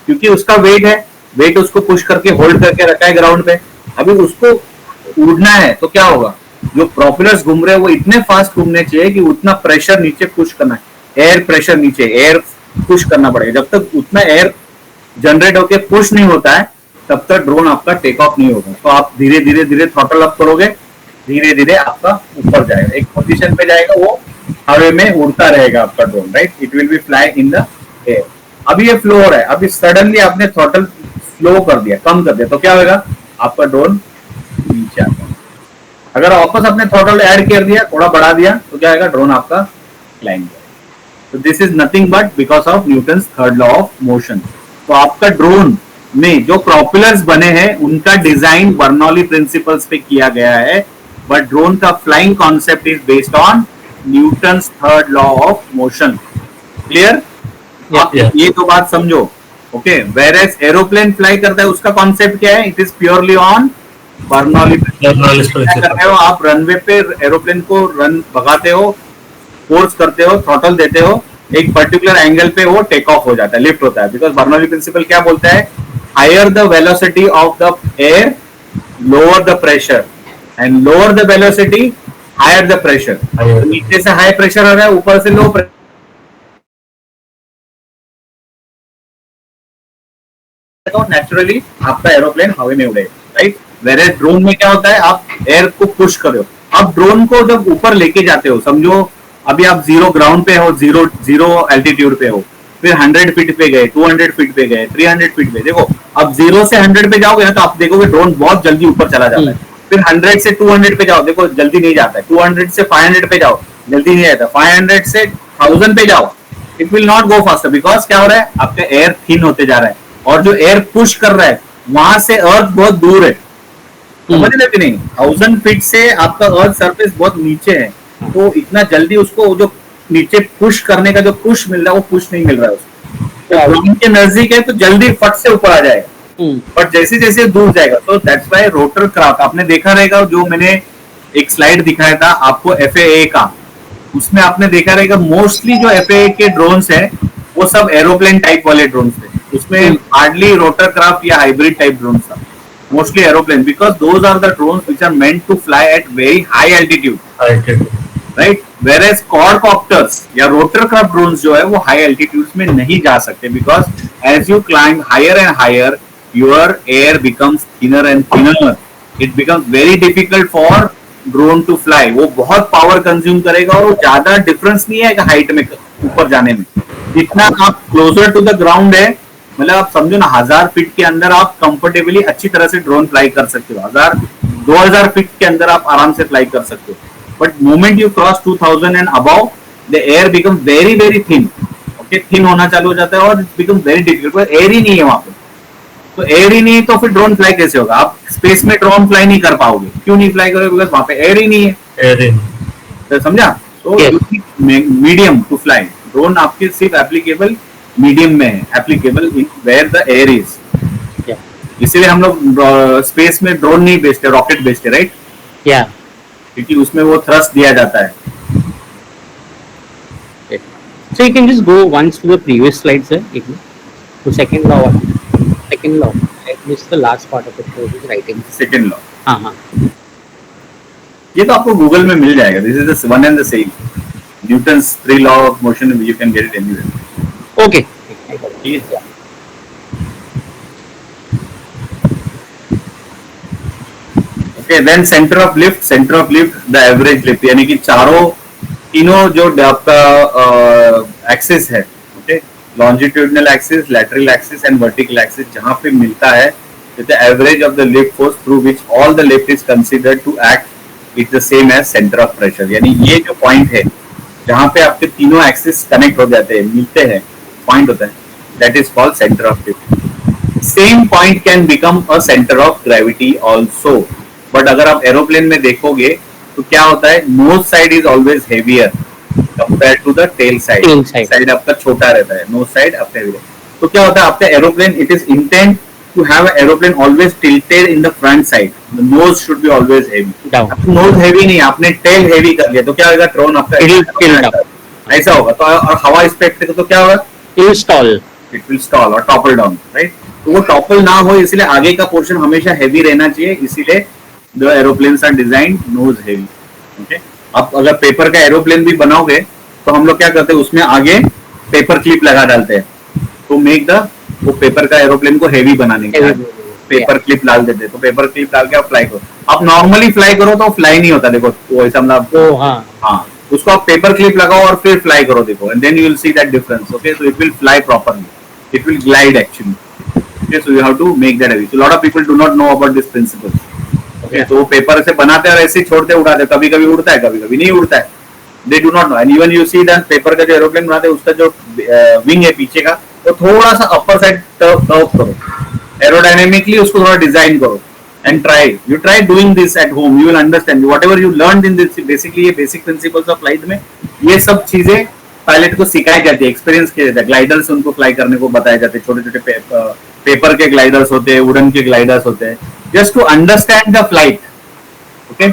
क्योंकि उसका वेट है, वेट उसको पुश करके होल्ड करके रखा है ग्राउंड पे. अभी उसको उड़ना है तो क्या होगा? जो प्रोपेलर्स घूम रहे हैं वो इतने फास्ट घूमने चाहिए कि उतना प्रेशर नीचे पुश करना है, एयर प्रेशर नीचे, एयर पुश करना पड़ेगा. जब तक उतना एयर जनरेट होकर पुश नहीं होता है तब तक ड्रोन आपका टेक ऑफ नहीं होगा. तो आप धीरे धीरे धीरे थ्रॉटल अप करोगे, धीरे धीरे आपका ऊपर जाएगा, एक पोजीशन पे जाएगा, वो हवा में उड़ता रहेगा आपका drone, right. It will be fly in the air. अभी ये फ्लो हो रहा है, अभी सडनली आपने थ्रॉटल स्लो कर दिया, कम कर दिया, तो क्या होगा? आपका ड्रोन नीचे आता है. अगर वापस आपने थ्रॉटल ऐड कर दिया, थोड़ा बढ़ा दिया, तो क्या होगा? ड्रोन आपका क्लाइंब करेगा. तो this is nothing but because of Newton's third law of motion. तो आपका ड्रोन में जो प्रोपेलर्स बने हैं उनका डिजाइन बर्नौली प्रिंसिपल्स पे किया गया है, बट ड्रोन का flying concept is based on Newton's third law of motion. Clear? ये तो बात समझो. Okay, whereas aeroplane fly करता है उसका कॉन्सेप्ट क्या है? It is purely on Bernoulli Bernoulli क्या कर रहे हो आप, रनवे पे एरोप्लेन को रन भगाते हो, फोर्स करते हो, थ्रॉटल देते हो, एक पर्टिकुलर एंगल पे वो टेक ऑफ हो जाता है, लिफ्ट होता है। बिकॉज बर्नौली प्रिंसिपल क्या बोलता है, higher the velocity of the air lower the pressure, and lower the velocity higher the pressure. तो नीचे से हाई प्रेशर आ रहा है, ऊपर से लो प्रेशर, नेचुरली आपका एरोप्लेन हवा में उड़ेगा, राइट। वेरे ड्रोन में क्या होता है, आप एयर को पुश कर रहे हो। आप ड्रोन को जब ऊपर लेके जाते हो, समझो अभी आप जीरो ग्राउंड पे हो, जीरो जीरो एल्टीट्यूड पे हो, फिर 100 फीट पे गए, 200 फीट पे गए, 300 फीट पे, देखो अब 0 से 100 पे जाओगे ना तो आप देखोगे ड्रोन बहुत जल्दी ऊपर चला जाता है। फिर 100 से 200 पे जाओ, देखो जल्दी नहीं जाता है। 200 से 500 पे जाओ, जल्दी नहीं जाता। 500 से 1000 पे जाओ, it will not go faster, because क्या हो रहा है, आपका एयर थिन होते जा रहा है, और जो एयर पुश कर रहा है वहां से अर्थ बहुत दूर है, समझ रहे कि नहीं। 1000 फीट से आपका अर्थ सरफेस बहुत नीचे है, तो इतना जल्दी उसको जो नीचे पुश करने का जो पुश मिल रहा है वो पुश नहीं मिल रहा है उसको। तो ग्राउंड के नजदीक है तो जल्दी फट से ऊपर आ जाएगा, बट जैसे जैसे दूर जाएगा, तो दैट्स व्हाई रोटर क्राफ्ट आपने देखा रहेगा, जो मैंने एक स्लाइड दिखाया था आपको FAA का, उसमें आपने देखा रहेगा मोस्टली जो FAA के ड्रोन्स है वो सब एरोप्लेन टाइप वाले ड्रोन्स थे, उसमें हार्डली रोटर क्राफ्ट या हाइब्रिड टाइप ड्रोन्स था, mostly aeroplane, because those are the drones which are meant to fly at very high altitude, right. Whereas quadcopters या रोटर क्राफ्ट ड्रोन्स जो है वो हाई एल्टीट्यूड्स में नहीं जा सकते, because as you climb higher and higher your air becomes thinner and thinner, it becomes very difficult for drone to fly. वो बहुत पावर कंज्यूम करेगा और वो ज्यादा डिफरेंस नहीं है हाइट में ऊपर जाने में, जितना आप क्लोजर टू द ग्राउंड है, मतलब आप समझो ना 1000 फीट के अंदर आप कंफर्टेबली अच्छी तरह से ड्रोन फ्लाई कर सकते हो, 2000 फीट के अंदर आप आराम से फ्लाई कर सकते हो, but moment you cross 2000 and above the air become very very thin, okay, thin होना चालू हो जाता है और it become very difficult, air ही नहीं है वहां पे। तो एयर ही नहीं तो फिर ड्रोन फ्लाई कैसे होगा, आप स्पेस में ड्रोन फ्लाई नहीं कर पाओगे, क्यों नहीं फ्लाई करोगे, बिकॉज वहां पे एयर ही नहीं है, तो समझा। तो मीडियम टू फ्लाई, ड्रोन आपके सिर्फ एप्लीकेबल मीडियम में है, applicable where the air is, इसीलिए हम लोग स्पेस में ड्रोन नहीं भेजते, रॉकेट भेजते, राइट, क्योंकि उसमें वो थ्रस्ट दिया जाता है। So you can just go once to the previous slide, sir. To second law. Second law. I missed the last part of it. So just writing. Second law, हाँ. ये तो आपको गूगल में मिल जाएगा, this is the one and the same, Newton's 3 law of motion, you can get it anywhere. Okay. Okay, then centre of lift the average lift, यानी कि तीनों जो आपका एक्सिस है, okay, longitudinal axis, lateral axis and vertical axis, जहां पे मिलता है the average of the lift force through which all the lift is considered to act is the same as centre of pressure. यानी ये जो पॉइंट है जहां पे आपके तीनों एक्सिस कनेक्ट हो जाते हैं, मिलते हैं, पॉइंट होता है, that is called centre of lift. Same point can become a centre of gravity also, but अगर आप एरोप्लेन में देखोगे तो क्या होता है, nose side is always heavier compare to the tail side, side आपका छोटा रहता है, नोज साइड आपका हेवियर। तो क्या होता है, आपका aeroplane, it is intent to have a aeroplane always tilted in the front side, the nose should be always heavy. Nose heavy नहीं, आपने टेल हेवी कर लिया तो क्या होगा, ड्रोन आपका ऐसा होगा, तो और हवा इस पे तो क्या होगा, इट विल स्टॉल और टॉपल डाउन, राइट। तो वो टॉपल ना हो, इसलिए आगे का पोर्शन हमेशा हेवी रहना चाहिए, इसीलिए the aeroplanes are designed nose heavy, okay. आप अगर पेपर का एरोप्लेन भी बनाओगे तो हम लोग क्या करते हैं, उसमें आगे पेपर क्लिप लगा डालते हैं, तो मेक द वो पेपर का एरोप्लेन को हेवी बनाने के लिए पेपर क्लिप डाल देते हैं, तो पेपर क्लिप डाल के आप फ्लाई करो। आप नॉर्मली फ्लाई करो तो फ्लाई नहीं होता, देखो वो ऐसा मतलब, हाँ, उसको आप पेपर क्लिप लगाओ और फिर फ्लाई करो, देखो, and then you will see that difference, okay. So it will fly properly, it will glide actually, okay. So you have to make that heavy, so lot of people do not know about this principle, okay. तो वो पेपर से बनाते हैं और ऐसे छोड़ते उड़ाते, कभी कभी उड़ता है, कभी कभी नहीं उड़ता है, दे do not no. And even you see that paper का जो एरोप्लेन बनाते हैं उसका जो विंग है पीछे का, तो थोड़ा सा अपर साइड कर्व करो, एरोडायनेमिकली उसको थोड़ा डिजाइन करो, and try doing this at home, you will understand whatever you learned in this. Basically ये बेसिक प्रिंसिपल्स ऑफ फ्लाइट में ये सब चीजें पायलट को सिखाई जाती है, एक्सपीरियंस किया जाता है, ग्लाइडर्स उनको फ्लाई करने को बताए जाते हैं, छोटे छोटे पेपर के ग्लाइडर्स होते हैं, वुडन के ग्लाइडर्स होते हैं, just to understand the flight. Okay,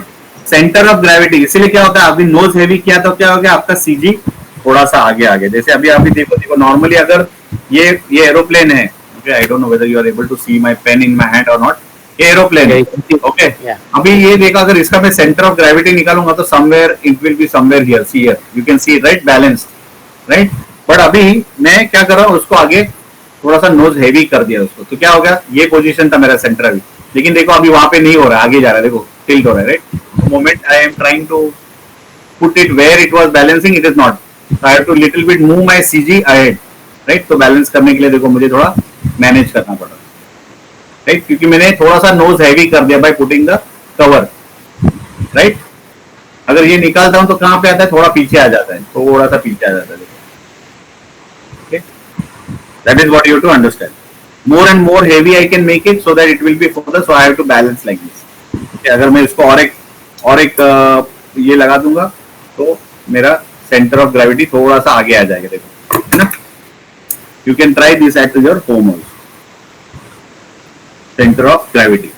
centre of gravity, इसीलिए क्या होता है, अभी नोज हेवी किया तो क्या हो गया आपका सीजी थोड़ा सा आगे आगे, जैसे अभी अभी देखो देखो नॉर्मली अगर ये एरोप्लेन है, okay, I don't know whether you are able to see my pen in my hand और नॉट, ये एरोप्लेन है, ओके, अभी ये देखा अगर इसका मैं सेंटर ऑफ ग्रेविटी निकालूंगा तो somewhere it will be somewhere here, see here, you can see right, balanced right, but अभी मैं क्या कर रहा हूँ, उसको आगे थोड़ा सा नोज हेवी कर दिया उसको, तो क्या हो गया, ये पोजीशन था मेरा सेंटर अभी, लेकिन देखो अभी वहां पे नहीं हो रहा है, आगे जा रहा है, देखो टिल्ट हो रहा है, right, moment I am trying to put it where it was balancing, it is not, I have to little bit move my CG ahead, right, तो बैलेंस करने के लिए देखो मुझे थोड़ा मैनेज करना पड़ा, राइट, क्योंकि मैंने थोड़ा सा नोज हैवी कर दिया by putting the cover, right, अगर ये निकालता हूं तो कहां पे आता है, थोड़ा पीछे आ जाता है, थोड़ा सा पीछे आ जाता है, that is what you have to understand. More and more heavy I can make it so that it will be further, so I have to balance like this. Okay, अगर मैं इसको और एक ये लगा दूंगा तो मेरा सेंटर ऑफ ग्रेविटी थोड़ा सा आगे आ जाएगा, देखो, है ना, you can try this at your home also. Center of gravity.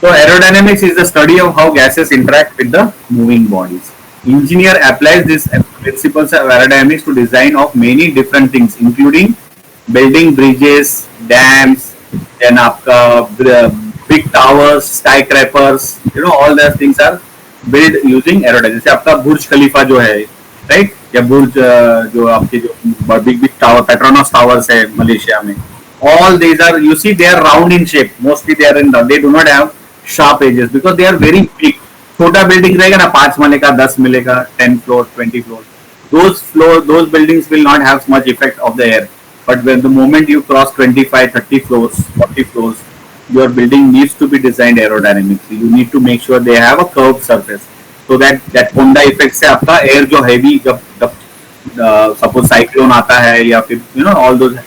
So aerodynamics is the study of how gases interact with the moving bodies. Engineer applies these principles of aerodynamics to design of many different things, including building bridges, dams, then आपका big towers, skyscrapers, you know, all those things are built using aerodynamics. जैसे आपका बुर्ज खलीफा जो है, right, या बुर्ज जो आपके जो big tower, Petronas towers है मलेशिया में, all these are, you see, they are round in shape. Mostly they are in round. They do not have sharp edges because they are very big. छोटा बिल्डिंग रहेगा ना, 5 मले का, 10 मले का, 10 floor, 20 floor, those buildings will not have much effect of the air. But when the moment you cross 25, 30 floors, 40 floors, your building needs to be designed aerodynamically. You need to make sure they have a curved surface, so that Konda effect से आपका air जो heavy, जब suppose cyclone आता है या फिर you know all those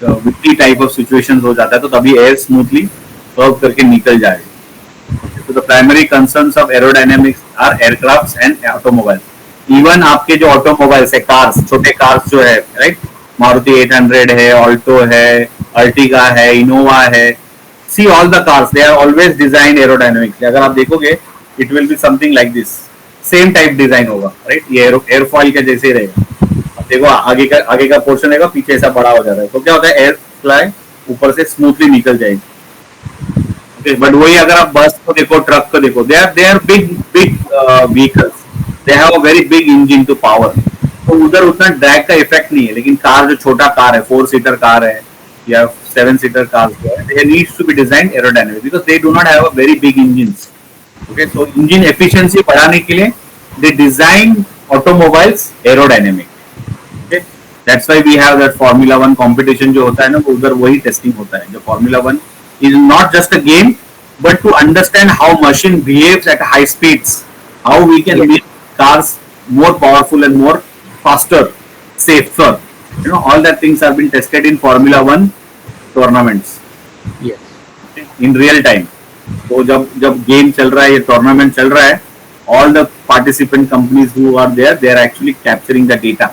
windy type of situations हो जाता है, तो तभी air smoothly curve करके निकल जाएगा. So the primary concerns of aerodynamics are aircrafts and automobiles. Even आपके जो automobiles है, cars, छोटे cars जो है, right, मारुति 800 है, Alto है, Ertiga है, Innova है, see all the cars, they are always designed aerodynamically. अगर आप देखोगे, it will be something like this, same type design होगा, right, ये airfoil के जैसे रहेगा. अब देखो आगे का पोर्शन रहेगा, पीछे ऐसा बड़ा हो जाता है, तो क्या होता है, एयर फ्लाई ऊपर से स्मूथली निकल जाएगी. बट वही अगर आप बस को देखो, ट्रक को देखो, they are big vehicles, they have a very big engine to power, तो उधर उतना ड्रैग का इफेक्ट नहीं है. लेकिन कार जो छोटा कार है, 4 सीटर कार है या 7 सीटर कार है, they needs to be designed aerodynamic because they do not have a very big engines. Okay, so engine efficiency बढ़ाने के लिए they design automobiles aerodynamic. Okay, that's why we have that formula 1 competition जो होता है ना, वो उधर वही टेस्टिंग होता है. जो formula 1 is not just a game, but to understand how machine behaves at high speeds, how we can make cars more powerful and more faster, safer. You know, all that things have been tested in Formula 1 tournaments. Yes. In real time. तो जब game चल रहा है, ये tournament चल रहा है, all the participant companies who are there, they are actually capturing the data.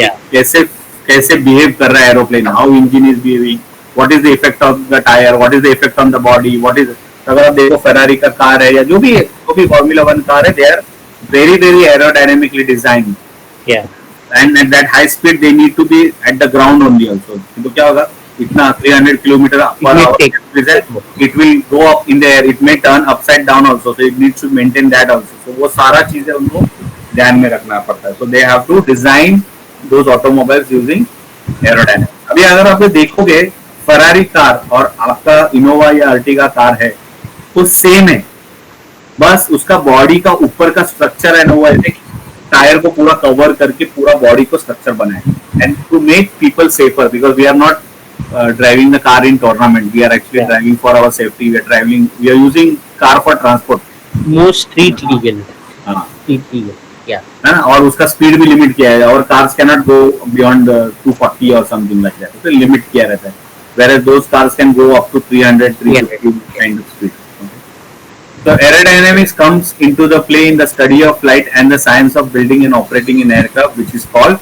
Yeah. कैसे behave कर रहा है aeroplane, how engine is behaving, what is the effect of the tire, what is the effect on the body, what is, अगर आप देखो फेरारी का कार है या जो भी फॉर्मूला 1 कार है, they are very very aerodynamically designed. Yeah. And at that high speed they need to be at the ground only also. तो क्या होगा, इतना 300 kilometre per hour, it will go up in the air, it may turn upside down also, so it needs to maintain that also. So वो सारा चीजें उनको ध्यान में रखना पड़ता है. So they have to design those automobiles using aerodynamics. अभी अगर आप देखोगे फरारी कार और आपका इनोवा या अर्टिगा कार है, वो सेम है, बस उसका बॉडी का ऊपर का स्ट्रक्चर है ना, वो ऐसे टायर को पूरा कवर करके पूरा बॉडी को स्ट्रक्चर बनाए. And to make people safer, because we are not driving the car in tournament, we are actually driving for our safety, we are using car for transport, more street legal. हाँ, स्ट्रीट लीगल, या, है ना, और उसका स्पीड भी लिमिट किया है, और cars can not go beyond 240 और समथिंग लाइक दैट, तो लिमिट किया रहता है. Whereas those cars can go up to 300, 350 kind of speed. Okay. So aerodynamics comes into the play in the study of flight and the science of building and operating an aircraft, which is called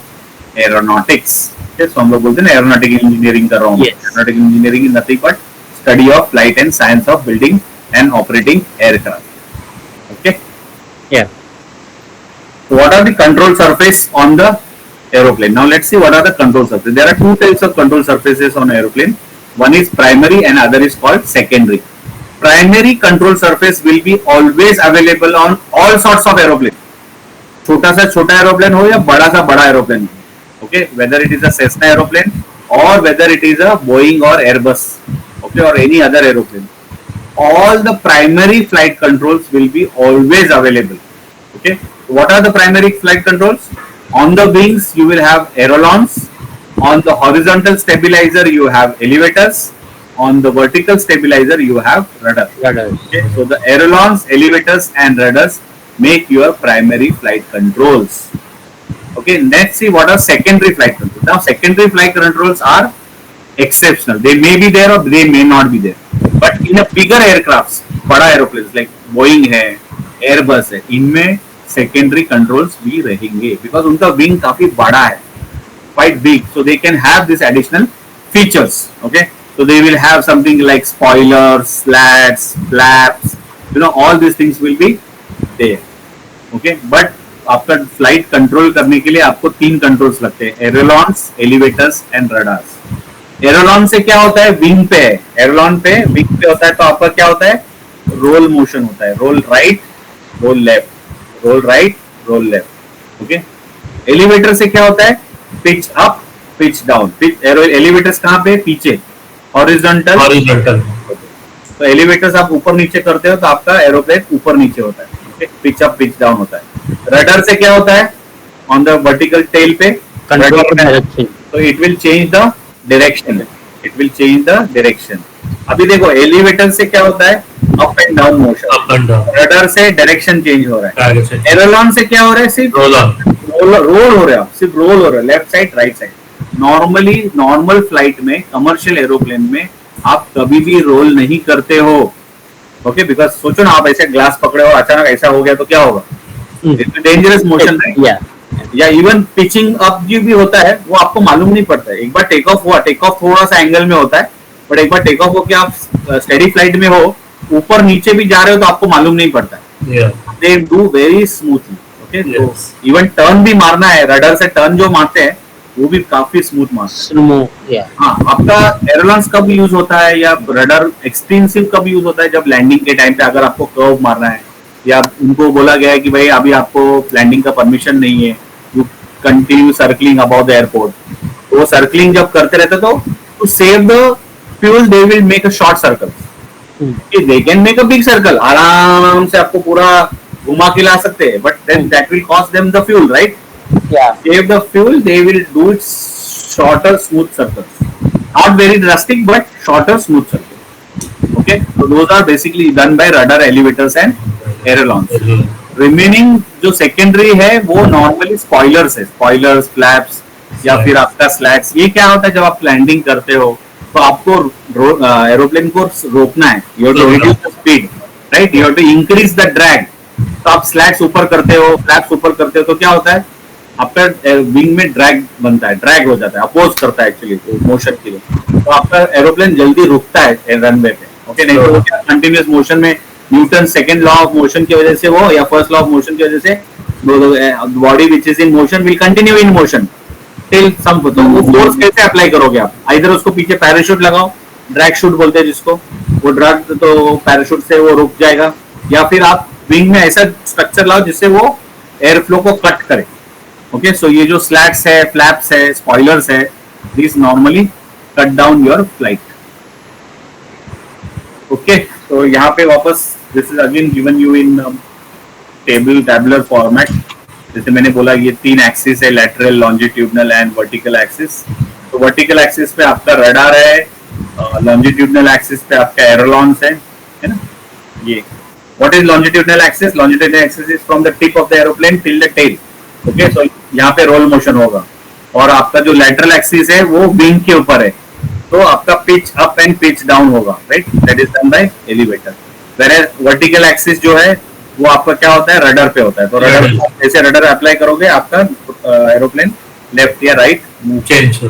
aeronautics. Okay, so हम लोग बोलते हैं aeronautic engineering कर रहा हूँ. Yes. Aeronautic engineering is nothing but study of flight and science of building and operating aircraft. Okay. Yeah. What are the control surface on the aeroplane? Now let's see what are the control surfaces. There are two types of control surfaces on aeroplane. One is primary and other is called secondary. Primary control surface will be always available on all sorts of aeroplane. छोटा सा छोटा एरोप्लेन हो या बड़ा सा बड़ा एरोप्लेन हो, okay, whether it is a Cessna aeroplane or whether it is a Boeing or Airbus, okay, or any other aeroplane, all the primary flight controls will be always available. Okay, what are the primary flight controls? On the wings you will have ailerons, on the horizontal stabilizer you have elevators, on the vertical stabilizer you have rudder. Okay, so the ailerons, elevators and rudders make your primary flight controls. Okay, let's see what are secondary flight controls. Now secondary flight controls are exceptional. They may be there or they may not be there. But in a bigger aircrafts, बड़ा aeroplanes like Boeing है, Airbus है, इनमें secondary controls भी रहेंगे because उनका wing काफी बड़ा है, quite big, so they can have this additional features. Okay, so they will have something like spoilers, slats, flaps, all these things will be there. Okay, but आपका फ्लाइट कंट्रोल करने के लिए आपको 3 कंट्रोल्स लगते हैं, एरोलॉन्स, एलिवेटर्स एंड रडार्स. एरोलॉन से क्या होता है, विंग पे है, एरोलॉन पे विंग पे होता है, तो आपका क्या होता है, रोल मोशन होता है, roll right, roll left, roll right, roll left. Okay, elevator से क्या होता है, pitch up, pitch down. Elevators कहाँ पे, पीछे, हॉरिजॉन्टल. तो एलिवेटर्स आप ऊपर नीचे करते हो तो आपका एरोप्लेन ऊपर नीचे होता है, पिच अप पिच डाउन होता है. रडर से क्या होता है, ऑन द वर्टिकल टेल पे तो it will change the direction, it will change the direction. अभी देखो एलिवेटर से क्या होता है, up and down motion, rudder से डायरेक्शन चेंज हो रहा है. एरोलॉन से क्या हो रहा है, सिर्फ रोल हो रहा है, सिर्फ रोल हो रहा है, left side right side. Normally normal flight में, कमर्शियल एरोप्लेन में आप कभी भी रोल नहीं करते हो. ओके, बिकॉज सोचो ना, आप ऐसे ग्लास पकड़े हो, अचानक ऐसा हो गया तो क्या होगा, डेंजरस मोशन है. या इवन पिचिंग अप जो भी होता है वो आपको मालूम नहीं पड़ता है. एक बार टेक ऑफ हुआ, टेक ऑफ थोड़ा सा एंगल में होता है, बट एक बार टेक ऑफ होकर आप स्टेडी फ्लाइट में हो, ऊपर नीचे भी जा रहे हो तो आपको मालूम नहीं पड़ता है. They do very smoothly. Okay, तो इवन टर्न भी मारना है, रडर से टर्न जो मारते हैं वो भी काफी स्मूथ मारते हैं. हाँ, आपका एरोलॉन्स कब यूज होता है या रडर एक्सटेंसिव कब यूज होता है, जब लैंडिंग के टाइम पे अगर आपको कर्व मारना है या उनको बोला गया है कि भाई अभी आपको लैंडिंग का परमिशन नहीं है, you continue circling about the airport. तो वो सर्कलिंग जब करते रहते तो to save the fuel they will make a short circle. They can make a big circle, आराम से आपको पूरा घुमा के ला सकते हैं, but then that will cost them the fuel, right? Save the fuel, they will do it shorter smooth circles, not very drastic but shorter smooth circles. Okay, so those are basically done by rudder, elevators and ailerons. Remaining जो secondary है वो normally spoilers है, spoilers, flaps या फिर आपका slats. ये क्या होता है, जब आप लैंडिंग करते हो तो आपको एरोप्लेन को रोकना है, you have to reduce the speed, right? You have to increase the drag. तो आप slats ऊपर करते हो, flaps ऊपर करते हो तो क्या होता है, आपका विंग में ड्रैग बनता है, ड्रैग हो जाता है, अपोज करता है एक्चुअली मोशन के लिए. तो आपका एरोप्लेन जल्दी रुकता है रनवे पे. ओके, नहीं तो क्या कंटिन्यूअस मोशन में Newton second law of motion की वजह से वो या फर्स्ट लॉ ऑफ मोशन की वजह से body which is in motion will continue in motion till some. तो वो फोर्स कैसे अप्लाई करोगे आप, इधर उसको पीछे पैराशूट लगाओ, ड्रैग शूट बोलते हैं जिसको, वो ड्रैग तो पैराशूट से वो रुक जाएगा, या फिर आप विंग में ऐसा स्ट्रक्चर लाओ जिससे वो एयर फ्लो को कट करे. ओके, सो ये जो स्लैट्स है, फ्लैप्स है, स्पॉयलर्स है, this normally cut down your flight. Okay, तो यहाँ पे वापस this is again given you in tabular format. जैसे मैंने बोला ये 3 एक्सिस है, lateral, longitudinal and vertical axis. तो वर्टिकल एक्सिस पे आपका रडार है, लॉन्जिट्यूडनल एक्सिस पे आपका एरोलॉन्स है ना. ये what is longitudinal axis? Longitudinal axis is from the tip of the aeroplane till the tail. Okay, so यहाँ पे रोल मोशन होगा, और आपका जो लैटरल एक्सिस है वो विंग के ऊपर है, तो आपका pitch up and pitch down होगा, right? That is done by elevator. Where vertical axis जो है वो आपका क्या होता है, रडर पे होता है. तो रडर जैसे रडर अप्लाई करोगे आपका एरोप्लेन लेफ्ट या राइट चेंज,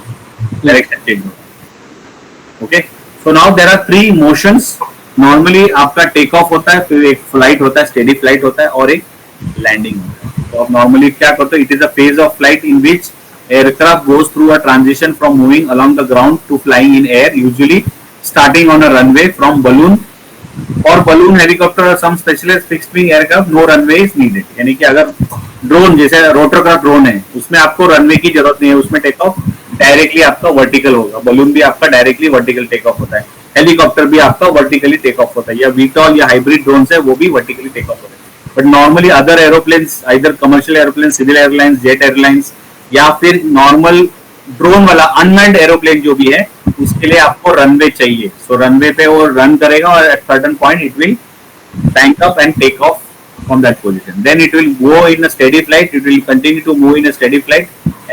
डायरेक्शन चेंज होगा. Okay, so now there are three motions. Normally आपका टेक ऑफ होता है, फिर एक फ्लाइट होता है, स्टेडी फ्लाइट होता है, और एक लैंडिंग होता है. तो आप नॉर्मली क्या करते हो, it is a phase of flight in which aircraft goes through a transition from moving along the ground to flying in air, usually starting on a runway from balloon or balloon, helicopter or some specialized fixed wing aircraft. No runway is needed. यानी कि अगर ड्रोन जैसे रोटरक्राफ्ट ड्रोन है उसमें आपको रनवे की जरूरत नहीं है, उसमें टेक ऑफ डायरेक्टली आपका वर्टिकल होगा. बलून भी आपका डायरेक्टली वर्टिकल टेक ऑफ होता है, हेलीकॉप्टर भी आपका वर्टिकली टेक ऑफ होता है, या वीटॉल या हाइब्रिड ड्रोन है वो भी वर्टिकली टेक ऑफ होता है. But normally other aeroplanes, either commercial aeroplane, civil airlines, jet airlines, या फिर नॉर्मल ड्रोन वाला अनमैन्ड एरोप्लेन जो भी है उसके लिए आपको रनवे चाहिए. सो रनवे पे वो रन करेगा और eight certain point it will bank up and take off from that position. Then it will go in a steady flight. It will continue to move in a steady flight,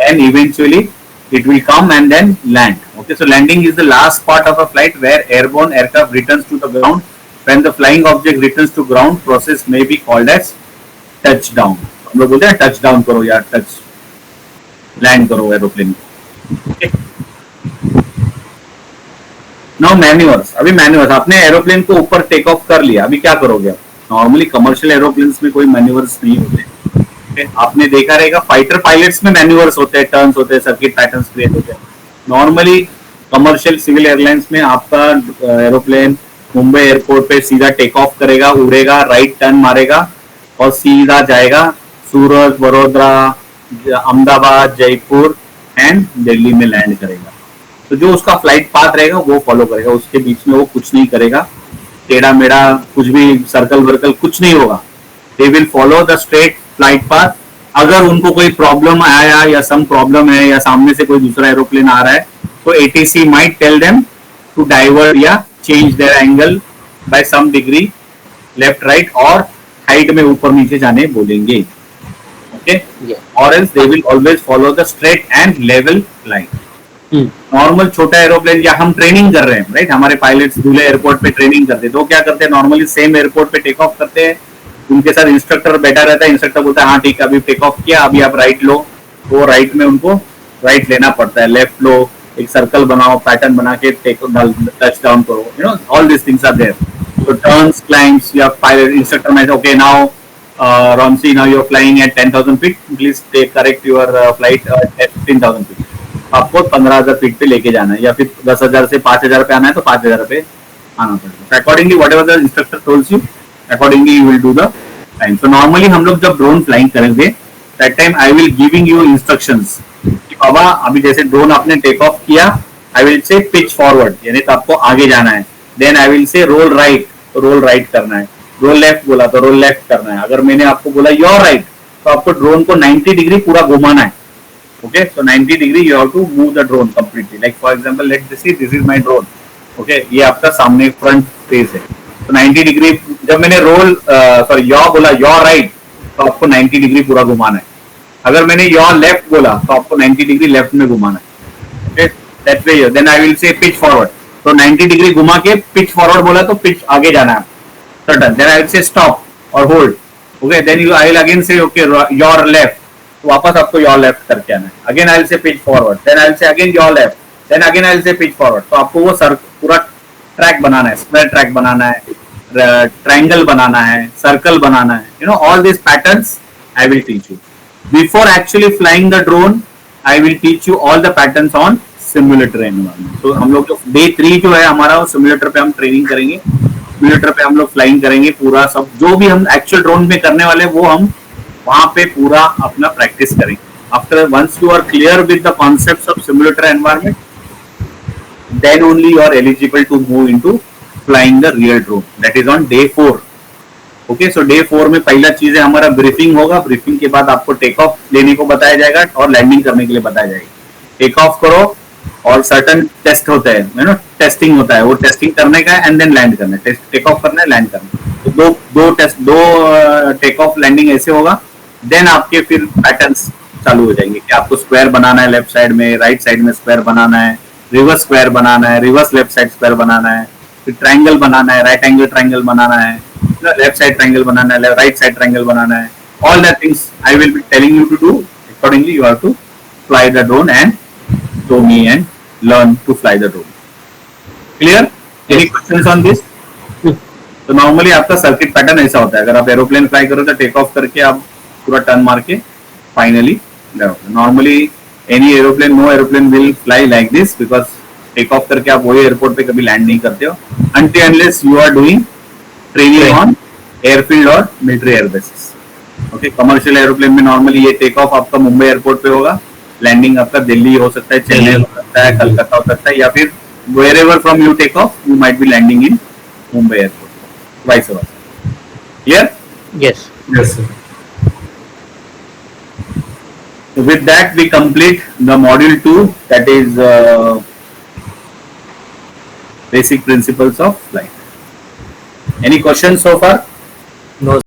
and eventually it will come and then land. Okay, so landing is the last part of a flight where airborne aircraft returns to the ground. When the flying object returns to ground, process may be called as touchdown. हम लोग बोलते हैं touchdown करो यार, touch लैंड करो एरोप्लेन. Now manoeuvres. अभी मैन्यूवर्स, आपने एरोप्लेन को ऊपर टेक ऑफ कर लिया, अभी क्या करोगे आप? नॉर्मली कमर्शियल एरोप्लेन्स में कोई मैन्यूवर्स नहीं होते. आपने देखा रहेगा फाइटर पायलट्स में मैन्यूवर्स होते हैं, टर्न्स होते हैं, सर्किट पैटर्न्स क्रिएट होते हैं. नॉर्मली कमर्शियल सिविल एयरलाइंस में आपका एरोप्लेन मुंबई एयरपोर्ट पे सीधा टेक ऑफ करेगा, उड़ेगा, राइट टर्न मारेगा और सीधा जाएगा सूरत, वडोदरा, अहमदाबाद, जयपुर एंड दिल्ली में लैंड करेगा. तो जो उसका फ्लाइट पाथ रहेगा वो फॉलो करेगा, उसके बीच में वो कुछ नहीं करेगा, टेढ़ा मेढ़ा कुछ भी सर्कल वर्कल कुछ नहीं होगा. They will follow the straight flight path. अगर उनको कोई प्रॉब्लम आया या सम प्रॉब्लम है या सामने से कोई दूसरा एरोप्लेन आ रहा है तो ATC might tell them to divert या change their angle by some degree, left right, और हाइट में ऊपर नीचे जाने बोलेंगे. Okay? Yeah. Or else they will always follow the straight and level line. Normal छोटा एरोप्लेन या हम ट्रेनिंग कर रहे हैं, राइट, हमारे पायलट्स दूल्हे एयरपोर्ट पे ट्रेनिंग करते हैं तो क्या करते हैं, नॉर्मली सेम एयरपोर्ट पे टेक ऑफ करते हैं. उनके साथ इंस्ट्रक्टर बैठा रहता है, इंस्ट्रक्टर बोलता है हाँ ठीक है अभी टेक ऑफ किया, अभी आप राइट लो. तो राइट में उनको राइट लेना पड़ता है, लेफ्ट लो, एक सर्कल बनाओ, पैटर्न बना के टेक टच डाउन करो. You know all this things are there. So turns, climbs, your pilot instructor might say, okay, now Romsey, now you're flying at 10,000 feet. Please correct your flight at 15,000 feet. आपको 15,000 फीट पे लेके जाना है, या फिर 10,000 से 5,000 पे आना है तो 5,000 पे आना पड़ेगा. Accordingly whatever the instructor tells you, accordingly you will do the time. So normally हम लोग जब ड्रोन फ्लाइंग करेंगे that time I will giving you instructions. बाबा अभी जैसे ड्रोन आपने टेक ऑफ किया, I will say pitch forward, यानी तो आपको आगे जाना है. Then I will say roll right, तो रोल राइट करना है. रोल लेफ्ट बोला तो रोल लेफ्ट करना है. अगर मैंने आपको बोला योर राइट तो आपको ड्रोन को 90 डिग्री पूरा घुमाना है. Okay, so 90 degree you have to move the drone completely. Like for example, let's see, this is my drone. Okay, ये आपका सामने फ्रंट फेस है. तो 90 डिग्री जब मैंने रोल सॉरी योर बोला, योर राइट, तो आपको 90 डिग्री पूरा घुमाना है. अगर मैंने योर लेफ्ट बोला तो आपको 90 डिग्री लेफ्ट में घुमाना है. Okay, that way. Then I will say pitch forward. तो 90 डिग्री घुमा के पिच फॉरवर्ड बोला तो पिच आगे जाना है. Certain. Then I will say stop or hold. Okay, then I will again say okay, your left. वापस आपको योर लेफ्ट करके आना है. Again I will say pitch forward, then I will say again your left, then again I will say pitch forward. तो आपको वो पूरा ट्रैक बनाना है, स्क्वायर ट्रैक बनाना है, ट्रायंगल बनाना है, सर्कल बनाना है. You know all this patterns I will teach you. Before actually flying the drone I will teach you all the patterns on simulator environment. तो हम लोग जो डे 3 जो है हमारा, वो सिमुलेटर पे हम ट्रेनिंग करेंगे, सिमुलेटर पे हम लोग फ्लाइंग करेंगे. पूरा सब जो भी हम एक्चुअल ड्रोन में करने वाले वो हम वहां पे पूरा अपना प्रैक्टिस करेंगे. After once you are clear with the concepts of simulator environment, then only you are eligible to move into flying the real drone. That is on day 4. Okay, so day 4 में पहला चीज है हमारा ब्रीफिंग होगा. ब्रीफिंग के बाद आपको टेक ऑफ लेने को बताया जाएगा और लैंडिंग करने के लिए बताया जाएगा. टेक ऑफ करो और सर्टन टेस्ट होता है, यू नो टेस्टिंग होता है, वो टेस्टिंग करने का है एंड देन लैंड करना है. टेक ऑफ करना है, लैंड करना है. तो दो टेक ऑफ लैंडिंग ऐसे होगा. देन आपके फिर पैटर्न्स चालू हो जाएंगे कि आपको स्क्वायर बनाना है, लेफ्ट साइड में, राइट साइड में स्क्वायर बनाना है, रिवर्स स्क्वायर बनाना है, रिवर्स लेफ्ट साइड स्क्वायर बनाना है, फिर ट्रायंगल बनाना है, राइट एंगल ट्रायंगल बनाना है, लेफ्ट साइड ट्रायंगल बनाना है, राइट साइड ट्रायंगल बनाना है. All that things I will be telling you to do. Accordingly you have to fly the drone and show me and learn to fly the drone. Clear? Any Yes. Questions on this? तो नॉर्मली आपका सर्किट पैटर्न ऐसा होता है, अगर आप एरोप्लेन फ्लाई करो तो टेक ऑफ करके आप पूरा टर्न मार के finally normally any aeroplane, no aeroplane will fly like this, because take off करके आप वही एयरपोर्ट पे कभी लैंड नहीं करते हो until unless you are doing training on airfield और military airbases. Okay, commercial aeroplane में नॉर्मली ये टेक ऑफ आपका मुंबई एयरपोर्ट पे होगा, लैंडिंग आपका दिल्ली हो सकता है, चेन्नई हो सकता है, कलकत्ता हो सकता है, या फिर wherever from you take off, you might be landing in Mumbai airport, vice versa. Clear? Yes. Yes, sir. So with that, we complete the module 2, that is basic principles of flight. Any questions so far? No,